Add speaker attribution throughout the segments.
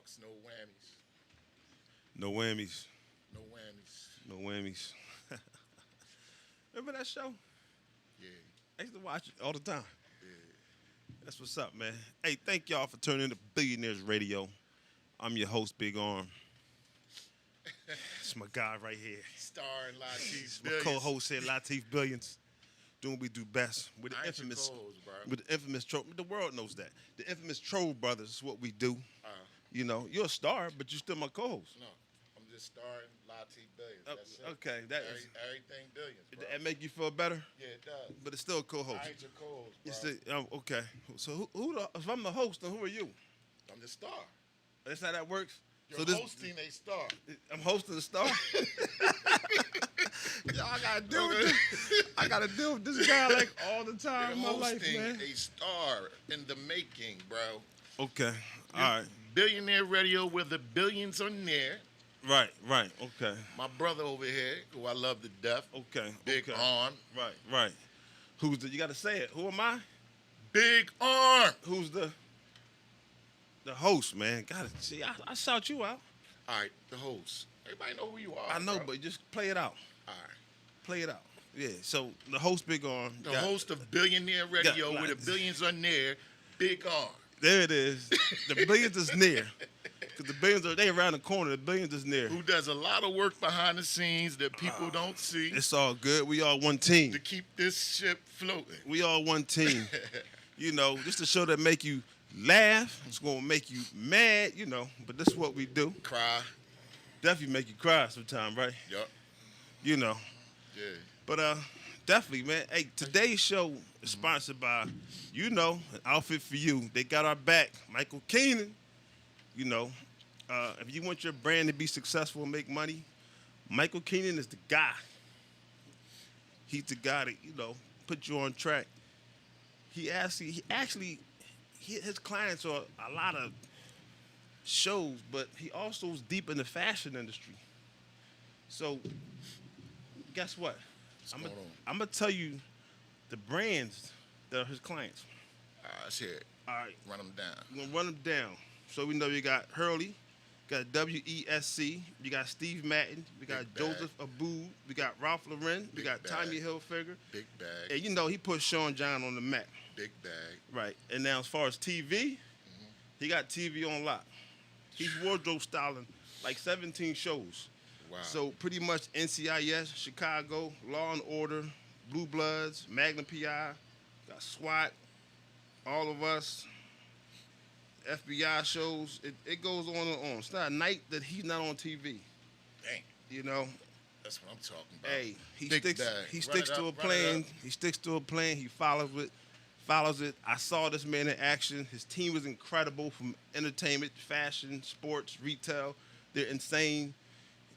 Speaker 1: bucks, no whammies.
Speaker 2: No whammies.
Speaker 1: No whammies.
Speaker 2: No whammies. Remember that show?
Speaker 1: Yeah,
Speaker 2: I used to watch it all the time.
Speaker 1: yeah.
Speaker 2: That's what's up, man. Hey, thank y'all for tuning in to Billionaires Radio. I'm your host, Big Arm. It's my guy right here.
Speaker 1: Starring Latif
Speaker 2: It's my
Speaker 1: Billions.
Speaker 2: co-host here, Latif Billions. Doing what we do best. With the
Speaker 1: I ain't your
Speaker 2: infamous,
Speaker 1: co-host, bro.
Speaker 2: with the infamous troll. The world knows that. The infamous Troll Brothers is what we do.
Speaker 1: Uh,
Speaker 2: You know, you're a star, but you're still my co-host.
Speaker 1: no, I'm just starring Latif Billions. That's it.
Speaker 2: Okay, that is.
Speaker 1: Everything Billions, bro.
Speaker 2: That make you feel better,
Speaker 1: Yeah, it does.
Speaker 2: but it's still a co-host.
Speaker 1: I ain't your co-host, bro.
Speaker 2: It's the, okay. So if I'm the host, then who are you?
Speaker 1: I'm the star.
Speaker 2: That's how that works.
Speaker 1: You're
Speaker 2: so
Speaker 1: hosting a star.
Speaker 2: I'm hosting the star. Yo, I gotta deal with this. I gotta deal with this guy like all the time
Speaker 1: You're
Speaker 2: in my life,
Speaker 1: hosting
Speaker 2: man.
Speaker 1: a star in the making, bro.
Speaker 2: Okay. All right.
Speaker 1: Billionaire Radio, where the billions are near.
Speaker 2: Right. Okay.
Speaker 1: My brother over here, who I love to death.
Speaker 2: Okay.
Speaker 1: Big
Speaker 2: okay.
Speaker 1: Arm.
Speaker 2: Right. Who's the? You gotta say it. Who am I?
Speaker 1: Big Arm.
Speaker 2: Who's the host, man? Got it. See, I shout you out.
Speaker 1: All right, the host. Everybody know who you are.
Speaker 2: I know,
Speaker 1: bro.
Speaker 2: but just play it out.
Speaker 1: All right.
Speaker 2: Play it out. Yeah. So the host, Big Arm.
Speaker 1: The host of Billionaire Radio,
Speaker 2: got-
Speaker 1: where the billions are near. Big Arm.
Speaker 2: There it is. The billions is near. Because the billions they around the corner. The billions is near.
Speaker 1: Who does a lot of work behind the scenes that people don't see
Speaker 2: It's all good. We all one team.
Speaker 1: to keep this ship floating.
Speaker 2: We all one team. You know, just a show that make you laugh. It's gonna make you mad. You know, but this is what we do.
Speaker 1: Cry.
Speaker 2: Definitely make you cry sometime, right?
Speaker 1: Yup.
Speaker 2: You know.
Speaker 1: Yeah.
Speaker 2: But definitely, man. Hey, today's show is sponsored by, you know, an outfit for you. They got our back. Michael Keenan. You know, if you want your brand to be successful and make money, Michael Keenan is the guy. He's the guy that, you know, put you on track. His clients are a lot of shows, but he also is deep in the fashion industry. So, guess what?
Speaker 1: What's going on?
Speaker 2: I'm gonna tell you the brands that are his clients.
Speaker 1: All right, let's hear it.
Speaker 2: All right,
Speaker 1: Run them down.
Speaker 2: we're gonna run them down. So we know you got Hurley, got WESC, you got Steve Madden, we got
Speaker 1: Big bag.
Speaker 2: Joseph Abboud, we got Ralph Lauren, we
Speaker 1: Big
Speaker 2: got
Speaker 1: bag.
Speaker 2: Tommy Hilfiger,
Speaker 1: Big bag.
Speaker 2: and you know he put Sean John on the map,
Speaker 1: Big bag.
Speaker 2: right? And now as far as TV, he got TV on lock. He's wardrobe styling like 17 shows.
Speaker 1: Wow.
Speaker 2: So pretty much NCIS, Chicago, Law and Order, Blue Bloods, Magnum PI, got SWAT, All of Us, FBI shows. It goes on and on. It's not a night that he's not on TV.
Speaker 1: Dang.
Speaker 2: You know,
Speaker 1: That's what I'm talking about.
Speaker 2: hey, he
Speaker 1: Big
Speaker 2: sticks.
Speaker 1: bag.
Speaker 2: He
Speaker 1: Run
Speaker 2: sticks
Speaker 1: it
Speaker 2: to a
Speaker 1: up, run it
Speaker 2: plan.
Speaker 1: up.
Speaker 2: He sticks to a plan. He follows it. I saw this man in action. His team is incredible from entertainment, fashion, sports, retail. They're insane.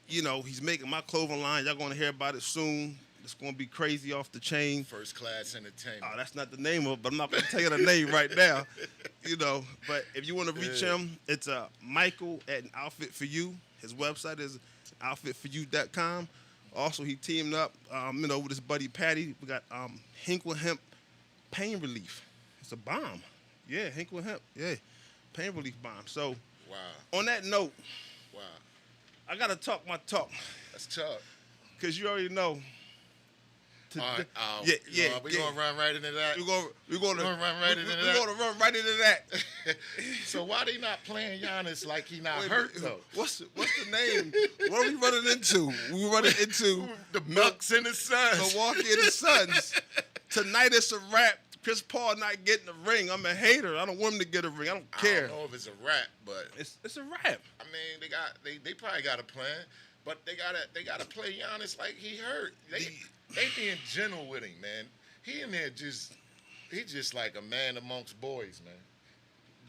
Speaker 2: You know, he's making my clothing line. Y'all gonna hear about it soon. It's gonna be crazy off the chain.
Speaker 1: First class entertainment.
Speaker 2: Oh, that's not the name of it, but I'm not gonna tell you the name right now. You know, but if you want to reach him, it's Michael at an Outfit for You. His website is outfitforyou.com. Also, he teamed up, you know, with his buddy Patty. We got Hinkle Hemp Pain Relief. It's a bomb. Yeah, Hinkle Hemp. Yeah, pain relief bomb. So,
Speaker 1: Wow.
Speaker 2: on that note,
Speaker 1: Wow.
Speaker 2: I gotta talk my talk,
Speaker 1: That's tough.
Speaker 2: cause you already know.
Speaker 1: All right.
Speaker 2: Yeah.
Speaker 1: We're going to run right into that.
Speaker 2: We're gonna
Speaker 1: run right into
Speaker 2: we're
Speaker 1: that.
Speaker 2: gonna run right into that.
Speaker 1: So why they not playing Giannis like he not
Speaker 2: Wait,
Speaker 1: hurt, though?
Speaker 2: What's the name? What are we running into? We running into
Speaker 1: The Bucks and the Suns.
Speaker 2: Milwaukee and the Suns. Tonight it's a wrap. Chris Paul not getting a ring. I'm a hater. I don't want him to get a ring. I don't
Speaker 1: I
Speaker 2: care.
Speaker 1: don't know if it's a rap, but
Speaker 2: It's a wrap.
Speaker 1: I mean they probably got a plan, but they gotta play Giannis like he hurt. They being gentle with him, man. He in there he just like a man amongst boys, man.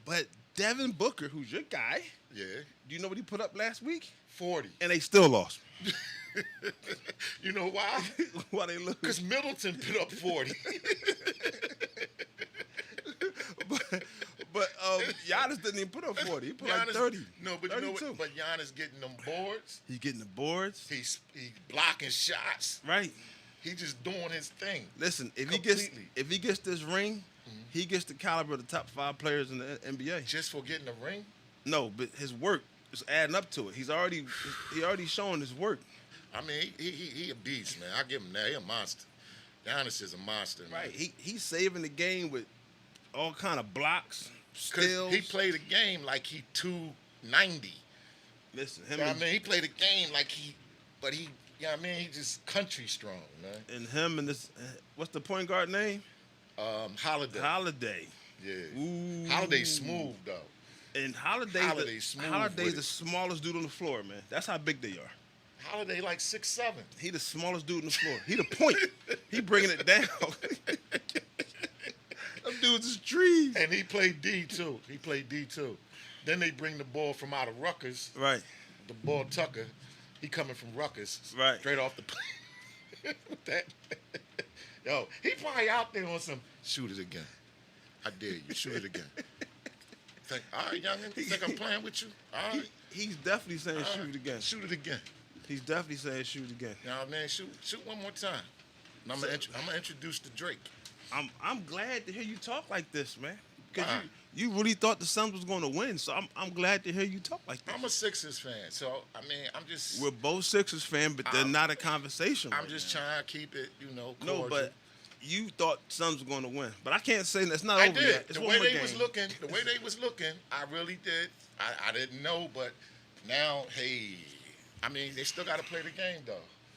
Speaker 2: But Devin Booker, who's your guy,
Speaker 1: Yeah.
Speaker 2: do you know what he put up last week?
Speaker 1: 40.
Speaker 2: And they still lost.
Speaker 1: You know why?
Speaker 2: Why they lose?
Speaker 1: Because Middleton put up 40.
Speaker 2: but Giannis didn't even put up 40. He put like
Speaker 1: Giannis-
Speaker 2: 30.
Speaker 1: No, but you know
Speaker 2: 32.
Speaker 1: what? But Giannis getting them boards.
Speaker 2: He's getting the boards.
Speaker 1: He's blocking shots.
Speaker 2: Right.
Speaker 1: He just doing his thing.
Speaker 2: Listen, if
Speaker 1: Completely.
Speaker 2: he gets this ring, he gets the caliber of the top 5 players in the NBA.
Speaker 1: Just for getting a ring?
Speaker 2: No, but his work is adding up to it. He already showing his work.
Speaker 1: I mean, he a beast, man. I give him that. He a monster. Giannis is a monster, man.
Speaker 2: Right. He's saving the game with all kind of blocks, steals.
Speaker 1: He played a game like he 290.
Speaker 2: Listen,
Speaker 1: You know what I mean? He played a game like he, you know what I mean? He just country strong, man.
Speaker 2: And him and this, what's the point guard name?
Speaker 1: Holiday.
Speaker 2: Holiday.
Speaker 1: Yeah.
Speaker 2: Ooh.
Speaker 1: Holiday's smooth, though.
Speaker 2: And Holiday's
Speaker 1: smooth
Speaker 2: the smallest dude on the floor, man. That's how big they are.
Speaker 1: Holiday like 6'7".
Speaker 2: He the smallest dude on the floor. He the point. He bringing it down. Them dudes is trees.
Speaker 1: And he played D, too. Then they bring the ball from out of Rutgers.
Speaker 2: Right.
Speaker 1: The ball Tucker. He coming from Rutgers.
Speaker 2: Right.
Speaker 1: Straight off the plane. That. Yo, he probably out there on some, shoot it again. I dare you. Shoot it again. All right, youngin. Think I'm playing with you? All right.
Speaker 2: He's definitely saying shoot it again.
Speaker 1: Shoot it again.
Speaker 2: He's definitely saying shoot it again.
Speaker 1: You know what I mean? Shoot one more time. And I'm gonna introduce the Drake.
Speaker 2: I'm glad to hear you talk like this, man. Because
Speaker 1: Why?
Speaker 2: you really thought the Suns was going to win, so I'm glad to hear you talk like this.
Speaker 1: I'm a Sixers fan, so I mean, I'm just.
Speaker 2: We're both Sixers fans, but they're not a conversation.
Speaker 1: I'm just trying to keep it, cordial.
Speaker 2: No, but you thought Suns were going to win, but I can't say that's not
Speaker 1: I
Speaker 2: over
Speaker 1: did.
Speaker 2: yet. It's
Speaker 1: The
Speaker 2: one
Speaker 1: way
Speaker 2: more
Speaker 1: they
Speaker 2: game.
Speaker 1: was looking, I really did. I didn't know, but now, hey, I mean, they still got to play the game though.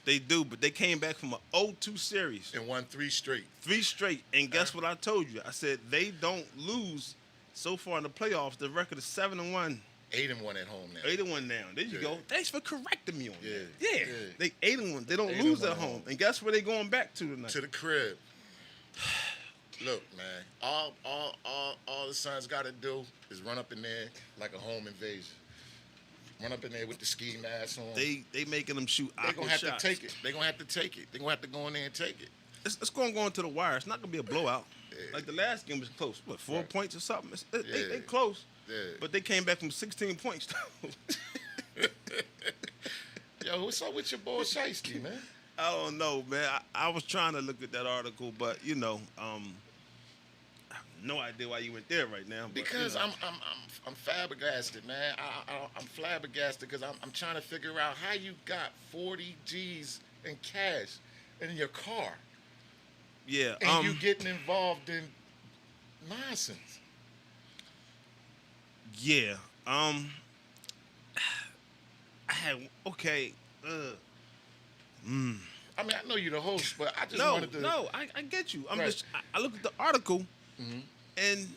Speaker 2: They do, but they came back from an 0-2 series.
Speaker 1: And won 3 straight.
Speaker 2: 3 straight. And guess what I told you? I said they don't lose so far in the playoffs. The record is 7-1.
Speaker 1: 8-1 at home now.
Speaker 2: 8-1 now. There you
Speaker 1: Yeah.
Speaker 2: go. Thanks for correcting me on
Speaker 1: Yeah.
Speaker 2: that. Yeah.
Speaker 1: Yeah.
Speaker 2: They 8-1. They don't
Speaker 1: 8-1
Speaker 2: lose at
Speaker 1: at
Speaker 2: home.
Speaker 1: home.
Speaker 2: And guess where they going back to tonight?
Speaker 1: To the crib. Look, man, all the Suns got to do is run up in there like a home invasion. Run up in there with the ski mask on.
Speaker 2: They making them shoot
Speaker 1: They're
Speaker 2: awkward
Speaker 1: going to have
Speaker 2: shots.
Speaker 1: to take it. They're going to have to take it. They're going to have to go in there and take it.
Speaker 2: It's going to go into the wire. It's not going to be a blowout.
Speaker 1: Yeah.
Speaker 2: Like the last game was close. What, 4
Speaker 1: Right.
Speaker 2: points or something? They
Speaker 1: Yeah.
Speaker 2: close.
Speaker 1: Yeah.
Speaker 2: But they came back from 16 points.
Speaker 1: Yo, what's up with your boy Shiesty, man?
Speaker 2: I don't know, man. I was trying to look at that article, but I have no idea why you went there right now. But,
Speaker 1: Because I'm flabbergasted, man. I'm flabbergasted because I'm trying to figure out how you got 40 G's in cash in your car
Speaker 2: yeah.
Speaker 1: and you getting involved in nonsense.
Speaker 2: Yeah. I had okay.
Speaker 1: I mean, I know you're the host, but I just
Speaker 2: No,
Speaker 1: wanted to.
Speaker 2: I get you.
Speaker 1: Right.
Speaker 2: I looked at the article,
Speaker 1: Mhm.
Speaker 2: and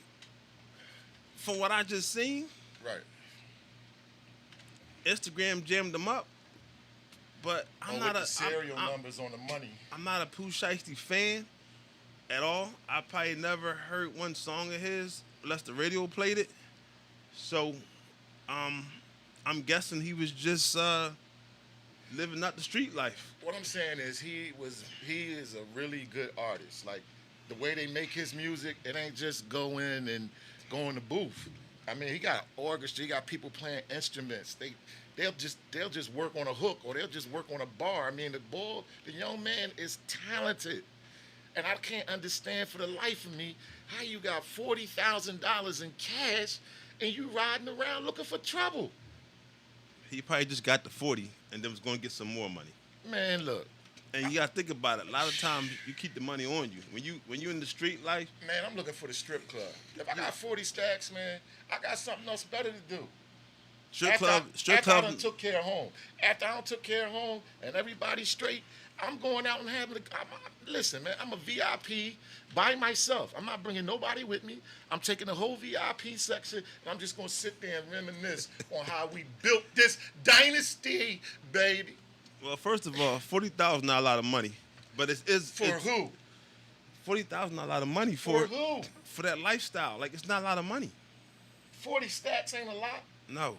Speaker 2: from what I just seen,
Speaker 1: Right.
Speaker 2: Instagram jammed them up. But I'm
Speaker 1: With
Speaker 2: not
Speaker 1: the
Speaker 2: a
Speaker 1: serial
Speaker 2: I'm,
Speaker 1: numbers on the money.
Speaker 2: I'm not a Pooh Shiesty fan at all. I probably never heard one song of his unless the radio played it. So, I'm guessing he was just living out the street life.
Speaker 1: What I'm saying is he is a really good artist. Like the way they make his music, it ain't just go in and go in the booth. I mean, he got an orchestra, he got people playing instruments. They'll just work on a hook or they'll just work on a bar. I mean, the young man is talented. And I can't understand for the life of me how you got $40,000 in cash and you riding around looking for trouble.
Speaker 2: He probably just got the 40 and then was going to get some more money.
Speaker 1: Man, look.
Speaker 2: And you got to think about it. A lot of times you keep the money on you. When you in the street life,
Speaker 1: Man, I'm looking for the strip club. If I got 40 stacks, man, I got something else better to do. After I done took care of home. After I done took care of home and everybody's straight, I'm going out and having listen, man, I'm a VIP by myself. I'm not bringing nobody with me. I'm taking the whole VIP section, and I'm just going to sit there and reminisce on how we built this dynasty, baby.
Speaker 2: well, first of all, $40,000 not a lot of money, but it's
Speaker 1: For who?
Speaker 2: $40,000 not a lot of money
Speaker 1: For who?
Speaker 2: for that lifestyle. Like it's not a lot of money.
Speaker 1: 40 stacks ain't a lot.
Speaker 2: No.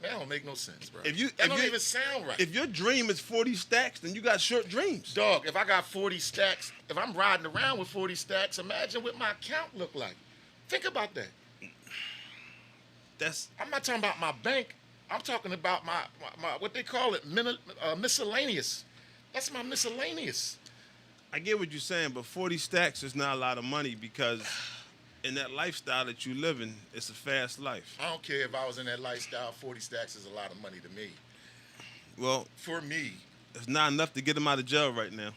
Speaker 1: That don't make no sense, bro.
Speaker 2: That
Speaker 1: don't even sound right.
Speaker 2: If your dream is 40 stacks, then you got short dreams.
Speaker 1: Dog, if I got 40 stacks, if I'm riding around with 40 stacks, imagine what my account look like. Think about that. I'm not talking about my bank. I'm talking about my what they call it, miscellaneous. That's my miscellaneous.
Speaker 2: I get what you're saying, but 40 stacks is not a lot of money because in that lifestyle that you live in, it's a fast life.
Speaker 1: I don't care if I was in that lifestyle. 40 stacks is a lot of money to me.
Speaker 2: Well,
Speaker 1: For me,
Speaker 2: it's not enough to get him out of jail right now.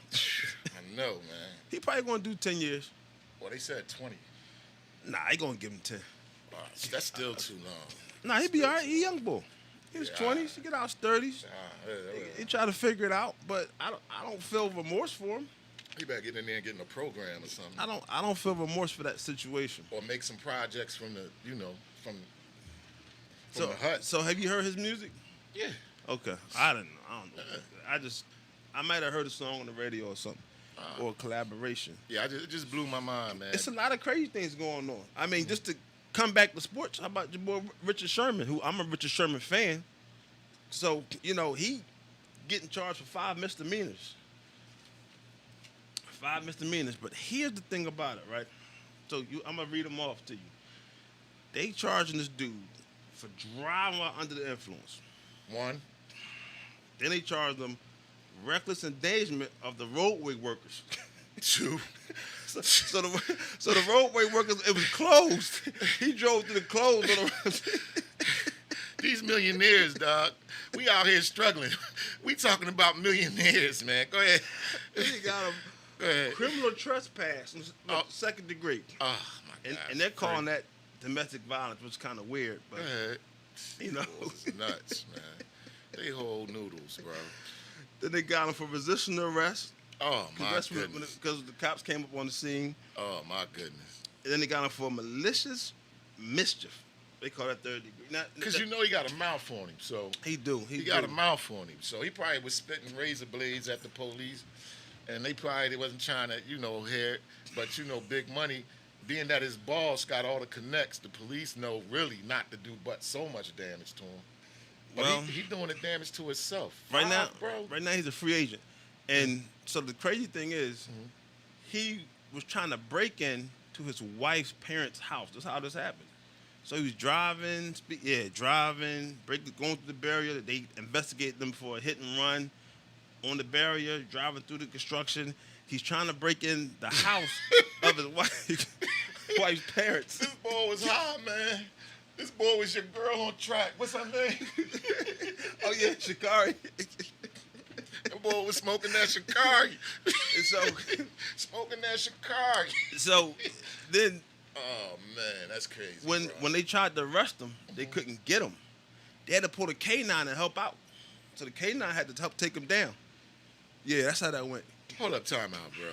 Speaker 1: I know, man.
Speaker 2: He probably gonna do 10 years.
Speaker 1: Well, they said 20.
Speaker 2: Nah, he gonna give him 10.
Speaker 1: That's still too long.
Speaker 2: Nah, he be all right. He young boy. He was
Speaker 1: Yeah,
Speaker 2: 20s. He get out his 30s. He try to figure it out, but I don't feel remorse for him.
Speaker 1: He better get in there and get in a program or something.
Speaker 2: I don't feel remorse for that situation.
Speaker 1: Or make some projects from the, from
Speaker 2: So
Speaker 1: the hut.
Speaker 2: So have you heard his music?
Speaker 1: Yeah.
Speaker 2: Okay. I don't know. I might have heard a song on the radio or something. Or a collaboration.
Speaker 1: Yeah, it just blew my mind, man.
Speaker 2: It's a lot of crazy things going on. I mean, just to come back to sports, how about your boy Richard Sherman, who I'm a Richard Sherman fan. So, he getting charged for 5 misdemeanors. 5 misdemeanors. But here's the thing about it, right? So I'm going to read them off to you. They charging this dude for driving while under the influence.
Speaker 1: 1.
Speaker 2: Then they charged him reckless endangerment of the roadway workers.
Speaker 1: 2.
Speaker 2: So the roadway workers, it was closed. He drove through the closed.
Speaker 1: These millionaires, dog. We out here struggling. We talking about millionaires, man. Go ahead.
Speaker 2: He got him.
Speaker 1: Go ahead.
Speaker 2: Criminal trespass, second degree.
Speaker 1: Oh, my God.
Speaker 2: And they're calling that domestic violence, which is kind of weird. But,
Speaker 1: Go ahead.
Speaker 2: It's
Speaker 1: nuts, man. They whole noodles, bro.
Speaker 2: Then they got him for resisting arrest.
Speaker 1: Oh, my goodness.
Speaker 2: Because the cops came up on the scene.
Speaker 1: Oh, my goodness.
Speaker 2: And then they got him for malicious mischief. They call that third degree.
Speaker 1: Because he got a mouth on him, so.
Speaker 2: He do.
Speaker 1: He got a mouth on him. So he probably was spitting razor blades at the police. And they probably wasn't trying to, hear it. But, big money, being that his boss got all the connects, the police know really not to do but so much damage to him. But he doing the damage to himself.
Speaker 2: Right now,
Speaker 1: bro.
Speaker 2: Right now he's a free agent. And so the crazy thing is, he was trying to break in to his wife's parents' house. That's how this happened. So he was driving, going through the barrier. They investigated them for a hit and run on the barrier, driving through the construction. He's trying to break in the house of his wife's parents.
Speaker 1: This boy was high, man. This boy was your girl on track. What's her name?
Speaker 2: Oh, yeah, Shikari.
Speaker 1: That boy was smoking that Shikari.
Speaker 2: And so,
Speaker 1: smoking that Shikari.
Speaker 2: So then,
Speaker 1: oh man, that's crazy.
Speaker 2: When they tried to arrest him, they couldn't get him. They had to pull the K9 to help out. So the K9 had to help take him down. Yeah, that's how that went.
Speaker 1: Hold up, time out, bro.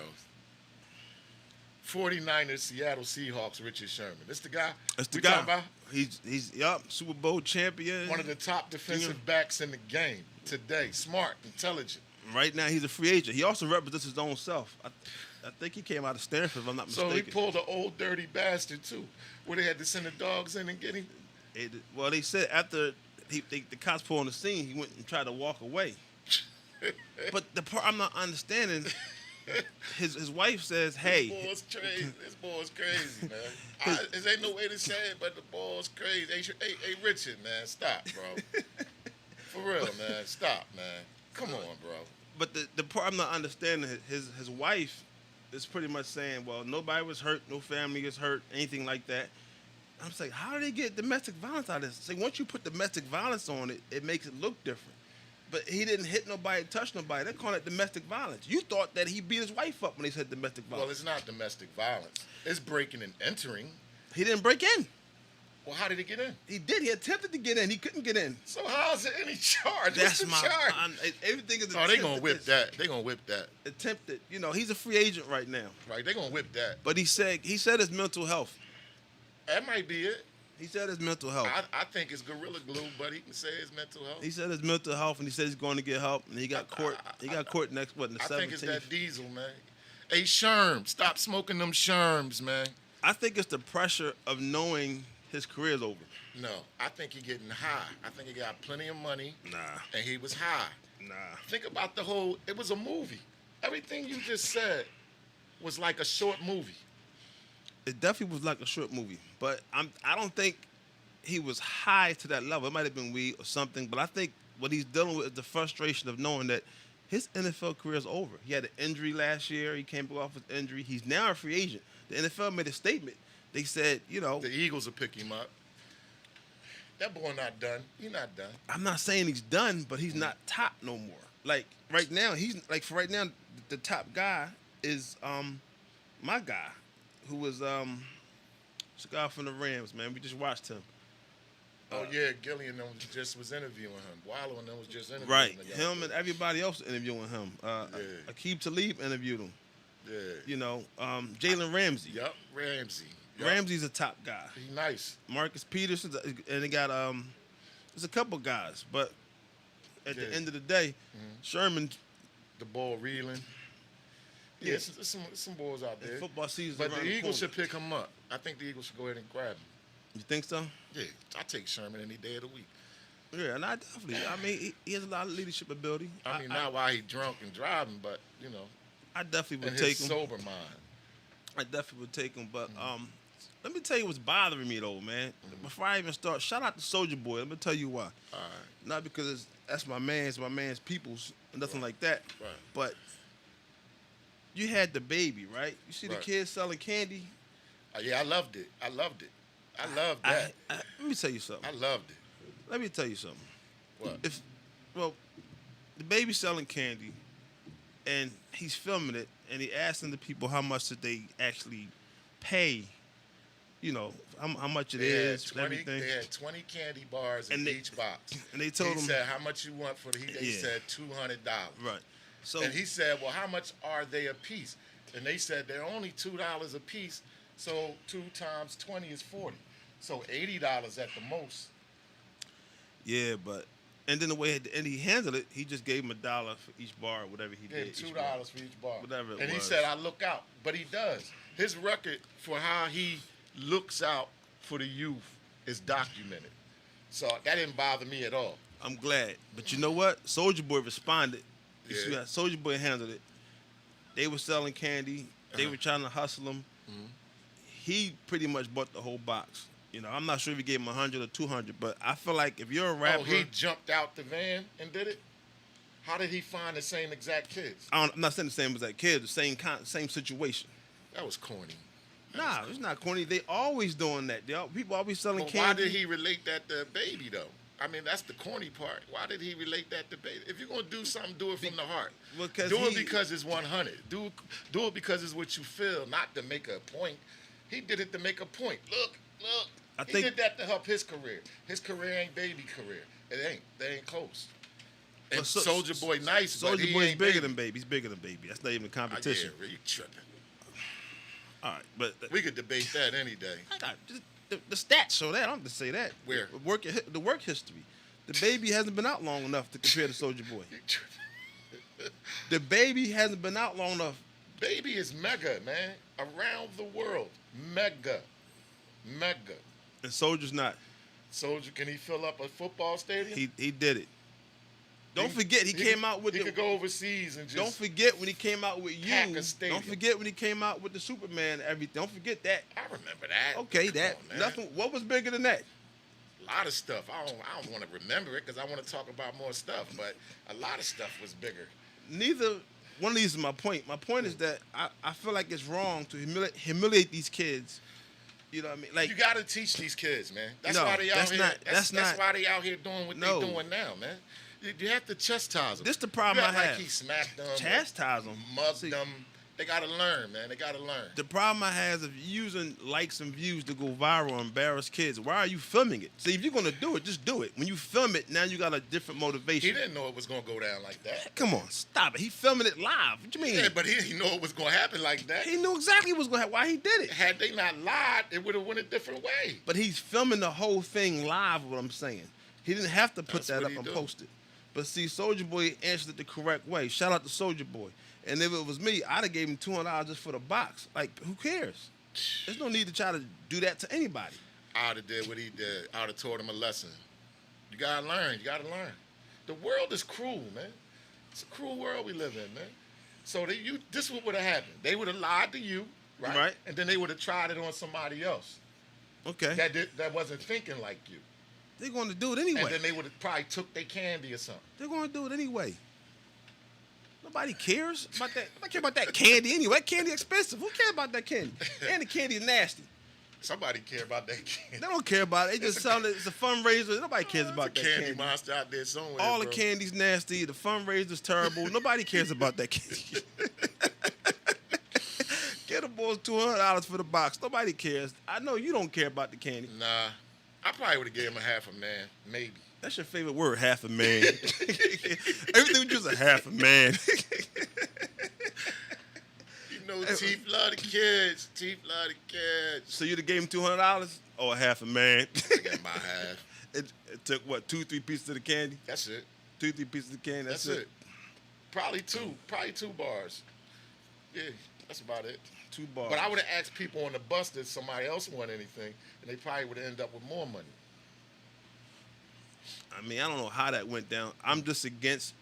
Speaker 1: 49ers, Seattle Seahawks, Richard Sherman. That's the guy.
Speaker 2: That's the
Speaker 1: we
Speaker 2: guy.
Speaker 1: Talking about?
Speaker 2: He's Super Bowl champion.
Speaker 1: One of the top defensive backs in the game today. Smart, intelligent.
Speaker 2: Right now, he's a free agent. He also represents his own self. I think he came out of Stanford, if I'm not mistaken.
Speaker 1: So he pulled an old dirty bastard too, where they had to send the dogs in and get him.
Speaker 2: Well, they said after the cops pulled on the scene, he went and tried to walk away. But the part I'm not understanding, his wife says, "Hey,
Speaker 1: this boy's crazy, man. There ain't no way to say it, but the boy's crazy. Hey, Richard, man, stop, bro. For real, man, stop, man. Come on, bro."
Speaker 2: But the part I'm not understanding, his wife is pretty much saying, well, nobody was hurt, no family is hurt, anything like that. I'm saying, how do they get domestic violence out of this? See, once you put domestic violence on it, it makes it look different. But he didn't hit nobody, touch nobody. They're calling it domestic violence. You thought that he beat his wife up when they said domestic violence.
Speaker 1: Well, it's not domestic violence. It's breaking and entering.
Speaker 2: He didn't break in.
Speaker 1: Well, how did he get in?
Speaker 2: He did. He attempted to get in. He couldn't get in.
Speaker 1: So how is there any charge?
Speaker 2: That's
Speaker 1: What's the charge?
Speaker 2: Everything is.
Speaker 1: Oh, they gonna whip that. They gonna whip that.
Speaker 2: Attempted. He's a free agent right now.
Speaker 1: Right, they gonna whip that.
Speaker 2: But he said his mental health.
Speaker 1: That might be it.
Speaker 2: He said his mental health.
Speaker 1: I think it's Gorilla Glue, but he can say his mental health.
Speaker 2: He said his mental health, and he said he's going to get help, and he got court. He got court next in the 17th.
Speaker 1: I think it's that diesel, man. Hey, Sherm, stop smoking them Sherms, man.
Speaker 2: I think it's the pressure of knowing his career's over.
Speaker 1: No, I think he getting high. I think he got plenty of money.
Speaker 2: Nah.
Speaker 1: And he was high.
Speaker 2: Nah.
Speaker 1: Think about it was a movie. Everything you just said was like a short movie.
Speaker 2: It definitely was like a short movie, but I don't think he was high to that level. It might have been weed or something, but I think what he's dealing with is the frustration of knowing that his NFL career is over. He had an injury last year. He came back off his injury. He's now a free agent. The NFL made a statement they said,
Speaker 1: The Eagles will pick him up. That boy not done. He not done.
Speaker 2: I'm not saying he's done, but he's not top no more. Like right now, for right now, the top guy is my guy, who was the guy from the Rams, man. We just watched him.
Speaker 1: Oh yeah, Gillian just was interviewing him. Wallow and them was just interviewing
Speaker 2: Right,
Speaker 1: him.
Speaker 2: him and everybody else interviewing him. Aqib Talib interviewed him.
Speaker 1: Yeah.
Speaker 2: Jalen Ramsey.
Speaker 1: Yep, Ramsey. Yep.
Speaker 2: Ramsey's a top guy.
Speaker 1: He nice.
Speaker 2: Marcus Peterson, and they got there's a couple guys, but at the end of the day, Sherman.
Speaker 1: The ball reeling. Yeah, some balls out there.
Speaker 2: Football season,
Speaker 1: but
Speaker 2: around
Speaker 1: the Eagles
Speaker 2: corner.
Speaker 1: should pick him up. I think the Eagles should go ahead and grab him.
Speaker 2: You think so?
Speaker 1: Yeah, I take Sherman any day of the week.
Speaker 2: Yeah, and I definitely. I mean, he has a lot of leadership ability.
Speaker 1: I mean, not while he drunk and driving, but
Speaker 2: I definitely would
Speaker 1: in
Speaker 2: take
Speaker 1: his
Speaker 2: him.
Speaker 1: sober mind.
Speaker 2: I definitely would take him, but let me tell you what's bothering me though, man. Before I even start, shout out to Soulja Boy. Let me tell you why.
Speaker 1: All right.
Speaker 2: Not because that's my man's people's, nothing like that.
Speaker 1: Right.
Speaker 2: But you had the baby, right? You see the kids selling candy.
Speaker 1: Yeah, I loved it. I loved that.
Speaker 2: Let me tell you something.
Speaker 1: I loved it.
Speaker 2: Let me tell you something.
Speaker 1: What?
Speaker 2: The baby's selling candy, and he's filming it, and he asking the people how much did they actually pay. How much it is, everything.
Speaker 1: They had 20 candy bars in each box.
Speaker 2: And they told him.
Speaker 1: He said, how much you want for They said $200.
Speaker 2: Right. So,
Speaker 1: and he said, well, how much are they a piece? And they said, they're only $2 a piece, so 2 times 20 is 40. So $80 at the most.
Speaker 2: Yeah, and then the way he handled it, he just gave him $1 for each bar, whatever he did.
Speaker 1: $2 for each bar.
Speaker 2: Whatever it
Speaker 1: and
Speaker 2: was.
Speaker 1: he said, I look out. But he does. His record for how he looks out for the youth is documented. So that didn't bother me at all.
Speaker 2: I'm glad. But you know what? Soulja Boy responded. You
Speaker 1: Yeah.
Speaker 2: see how Soulja Boy handled it. They were selling candy. They were trying to hustle him.
Speaker 1: Mm-hmm.
Speaker 2: He pretty much bought the whole box. I'm not sure if he gave him 100 or 200, but I feel like if you're a rapper...
Speaker 1: Oh, he jumped out the van and did it? How did he find the same exact kids?
Speaker 2: I'm not saying the same as that kid, the same situation.
Speaker 1: That was corny.
Speaker 2: Nah, it's not corny. They always doing that. People always selling candy.
Speaker 1: Why did he relate that to Baby, though? I mean, that's the corny part. Why did he relate that to Baby? If you're going to do something, do it from the heart. Do it because it's 100. Do it because it's what you feel, not to make a point. He did it to make a point. Look. He did that to help his career. His career ain't Baby career. It ain't. They ain't close. And Soulja Boy nice, but he
Speaker 2: Soulja Boy's
Speaker 1: ain't
Speaker 2: bigger than Baby. He's bigger than Baby. That's not even a competition.
Speaker 1: Yeah, you tripping.
Speaker 2: All right, but
Speaker 1: we could debate that any day.
Speaker 2: I got the stats show that. I don't have to say that.
Speaker 1: Where?
Speaker 2: The work history. The Baby hasn't been out long enough to compare to Soulja Boy. The Baby hasn't been out long enough.
Speaker 1: Baby is mega, man. Around the world. Mega.
Speaker 2: And Soulja's not.
Speaker 1: Soulja, can he fill up a football stadium?
Speaker 2: He did it. Don't forget he came out with
Speaker 1: he could go overseas and just
Speaker 2: don't forget when he came out with
Speaker 1: pack a stadium.
Speaker 2: Don't forget when he came out with the Superman and everything. Don't forget that.
Speaker 1: I remember that.
Speaker 2: Okay, that.
Speaker 1: On,
Speaker 2: nothing. What was bigger than that?
Speaker 1: A lot of stuff. I don't want to remember it because I want to talk about more stuff. But a lot of stuff was bigger.
Speaker 2: Neither one of these is my point. My point is that I feel like it's wrong to humiliate these kids. You know what I mean? Like
Speaker 1: you got to teach these kids, man. That's why they out here. That's why they out here doing what they're doing now, man. You have to chastise them.
Speaker 2: This the problem I have.
Speaker 1: Like he smacked them.
Speaker 2: Chastise them.
Speaker 1: Mugged them. They got to learn, man. They got to learn.
Speaker 2: The problem I have is if you're using likes and views to go viral and embarrass kids, why are you filming it? See, if you're going to do it, just do it. When you film it, now you got a different motivation.
Speaker 1: He didn't know it was going to go down like that.
Speaker 2: Come on, stop it. He filming it live. What you mean?
Speaker 1: Yeah, but he didn't know it was going to happen like that.
Speaker 2: He knew exactly what was going to happen, why he did it.
Speaker 1: Had they not lied, it would have went a different way.
Speaker 2: But he's filming the whole thing live, what I'm saying. He didn't have to put that up and post it. But see, Soulja Boy answered it the correct way. Shout out to Soulja Boy. And if it was me, I'd have gave him $200 just for the box. Like, who cares? There's no need to try to do that to anybody.
Speaker 1: I would have did what he did. I would have taught him a lesson. You gotta learn. You gotta learn. The world is cruel, man. It's a cruel world we live in, man. So this is what would have happened. They would have lied to you, right? And then they would have tried it on somebody else.
Speaker 2: Okay.
Speaker 1: That wasn't thinking like you.
Speaker 2: They're going to do it anyway.
Speaker 1: And then they would have probably took their candy or something.
Speaker 2: They're going to do it anyway. Nobody cares about that. Nobody care about that candy anyway. That candy expensive. Who cares about that candy? And the candy is nasty.
Speaker 1: Somebody care about that candy.
Speaker 2: They don't care about it. They just selling it. It's a fundraiser. Nobody cares about that
Speaker 1: candy
Speaker 2: candy.
Speaker 1: monster out there somewhere.
Speaker 2: All
Speaker 1: bro.
Speaker 2: the candy's nasty. The fundraiser's terrible. Nobody cares about that candy. Get the boys $200 for the box. Nobody cares. I know you don't care about the candy.
Speaker 1: Nah, I probably would have gave him a half a man, maybe.
Speaker 2: That's your favorite word, half a man. Everything was just a half a man.
Speaker 1: You know, Teeth love the kids. Teeth love the kids.
Speaker 2: So you'd have gave him $200 or a half a man?
Speaker 1: I got my half.
Speaker 2: It took what, 2-3 pieces of the candy?
Speaker 1: That's it.
Speaker 2: 2-3 pieces of candy. That's it.
Speaker 1: Probably two bars. Yeah, that's about it.
Speaker 2: 2 bars.
Speaker 1: But I would have asked people on the bus that somebody else want anything, and they probably would have ended up with more money.
Speaker 2: I mean, I don't know how that went down. I'm just against,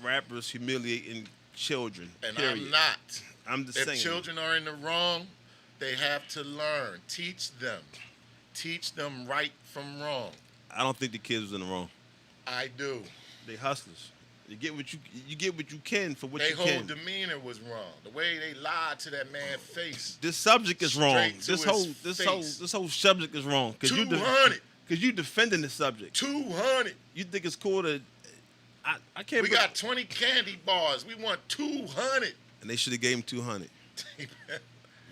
Speaker 2: rappers humiliating children.
Speaker 1: And
Speaker 2: period.
Speaker 1: I'm not.
Speaker 2: I'm just
Speaker 1: If
Speaker 2: saying.
Speaker 1: children are in the wrong, they have to learn. Teach them. Teach them right from wrong.
Speaker 2: I don't think the kids was in the wrong.
Speaker 1: I do.
Speaker 2: They hustlers. You get what you can for what
Speaker 1: Their
Speaker 2: you
Speaker 1: whole
Speaker 2: can.
Speaker 1: demeanor was wrong. The way they lied to that man's face.
Speaker 2: This subject is wrong.
Speaker 1: Straight to
Speaker 2: This whole subject is wrong.
Speaker 1: 200.
Speaker 2: Because you defending the subject.
Speaker 1: 200.
Speaker 2: You think it's cool to? I can't.
Speaker 1: We got 20 candy bars. We want 200.
Speaker 2: And they should have gave him 200.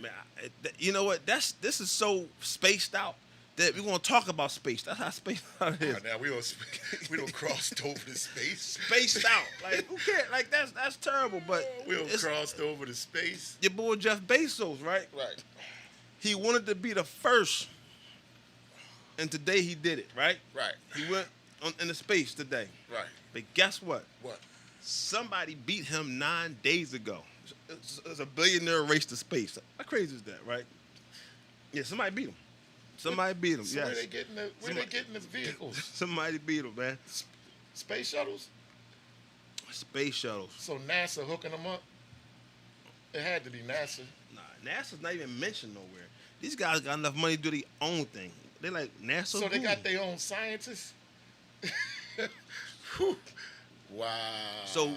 Speaker 2: Man, you know what? This is so spaced out that we're gonna talk about space. That's how spaced out it is.
Speaker 1: Right, now we don't crossed over the space.
Speaker 2: Spaced out. Like who cares? Like that's terrible. But
Speaker 1: We don't crossed over the space.
Speaker 2: your boy Jeff Bezos, right?
Speaker 1: Right.
Speaker 2: He wanted to be the first, and today he did it. Right?
Speaker 1: Right.
Speaker 2: He went into space today.
Speaker 1: Right.
Speaker 2: But guess what?
Speaker 1: What?
Speaker 2: Somebody beat him 9 days ago. It's a billionaire race to space. How crazy is that, right? Yeah, somebody beat him. Somebody beat him.
Speaker 1: So
Speaker 2: Yes.
Speaker 1: where they getting the vehicles?
Speaker 2: Somebody beat him, man.
Speaker 1: Space shuttles?
Speaker 2: Space shuttles.
Speaker 1: So NASA hooking them up? It had to be NASA.
Speaker 2: Nah, NASA's not even mentioned nowhere. These guys got enough money to do their own thing. They like NASA.
Speaker 1: So they got their own scientists? Whew. Wow.
Speaker 2: So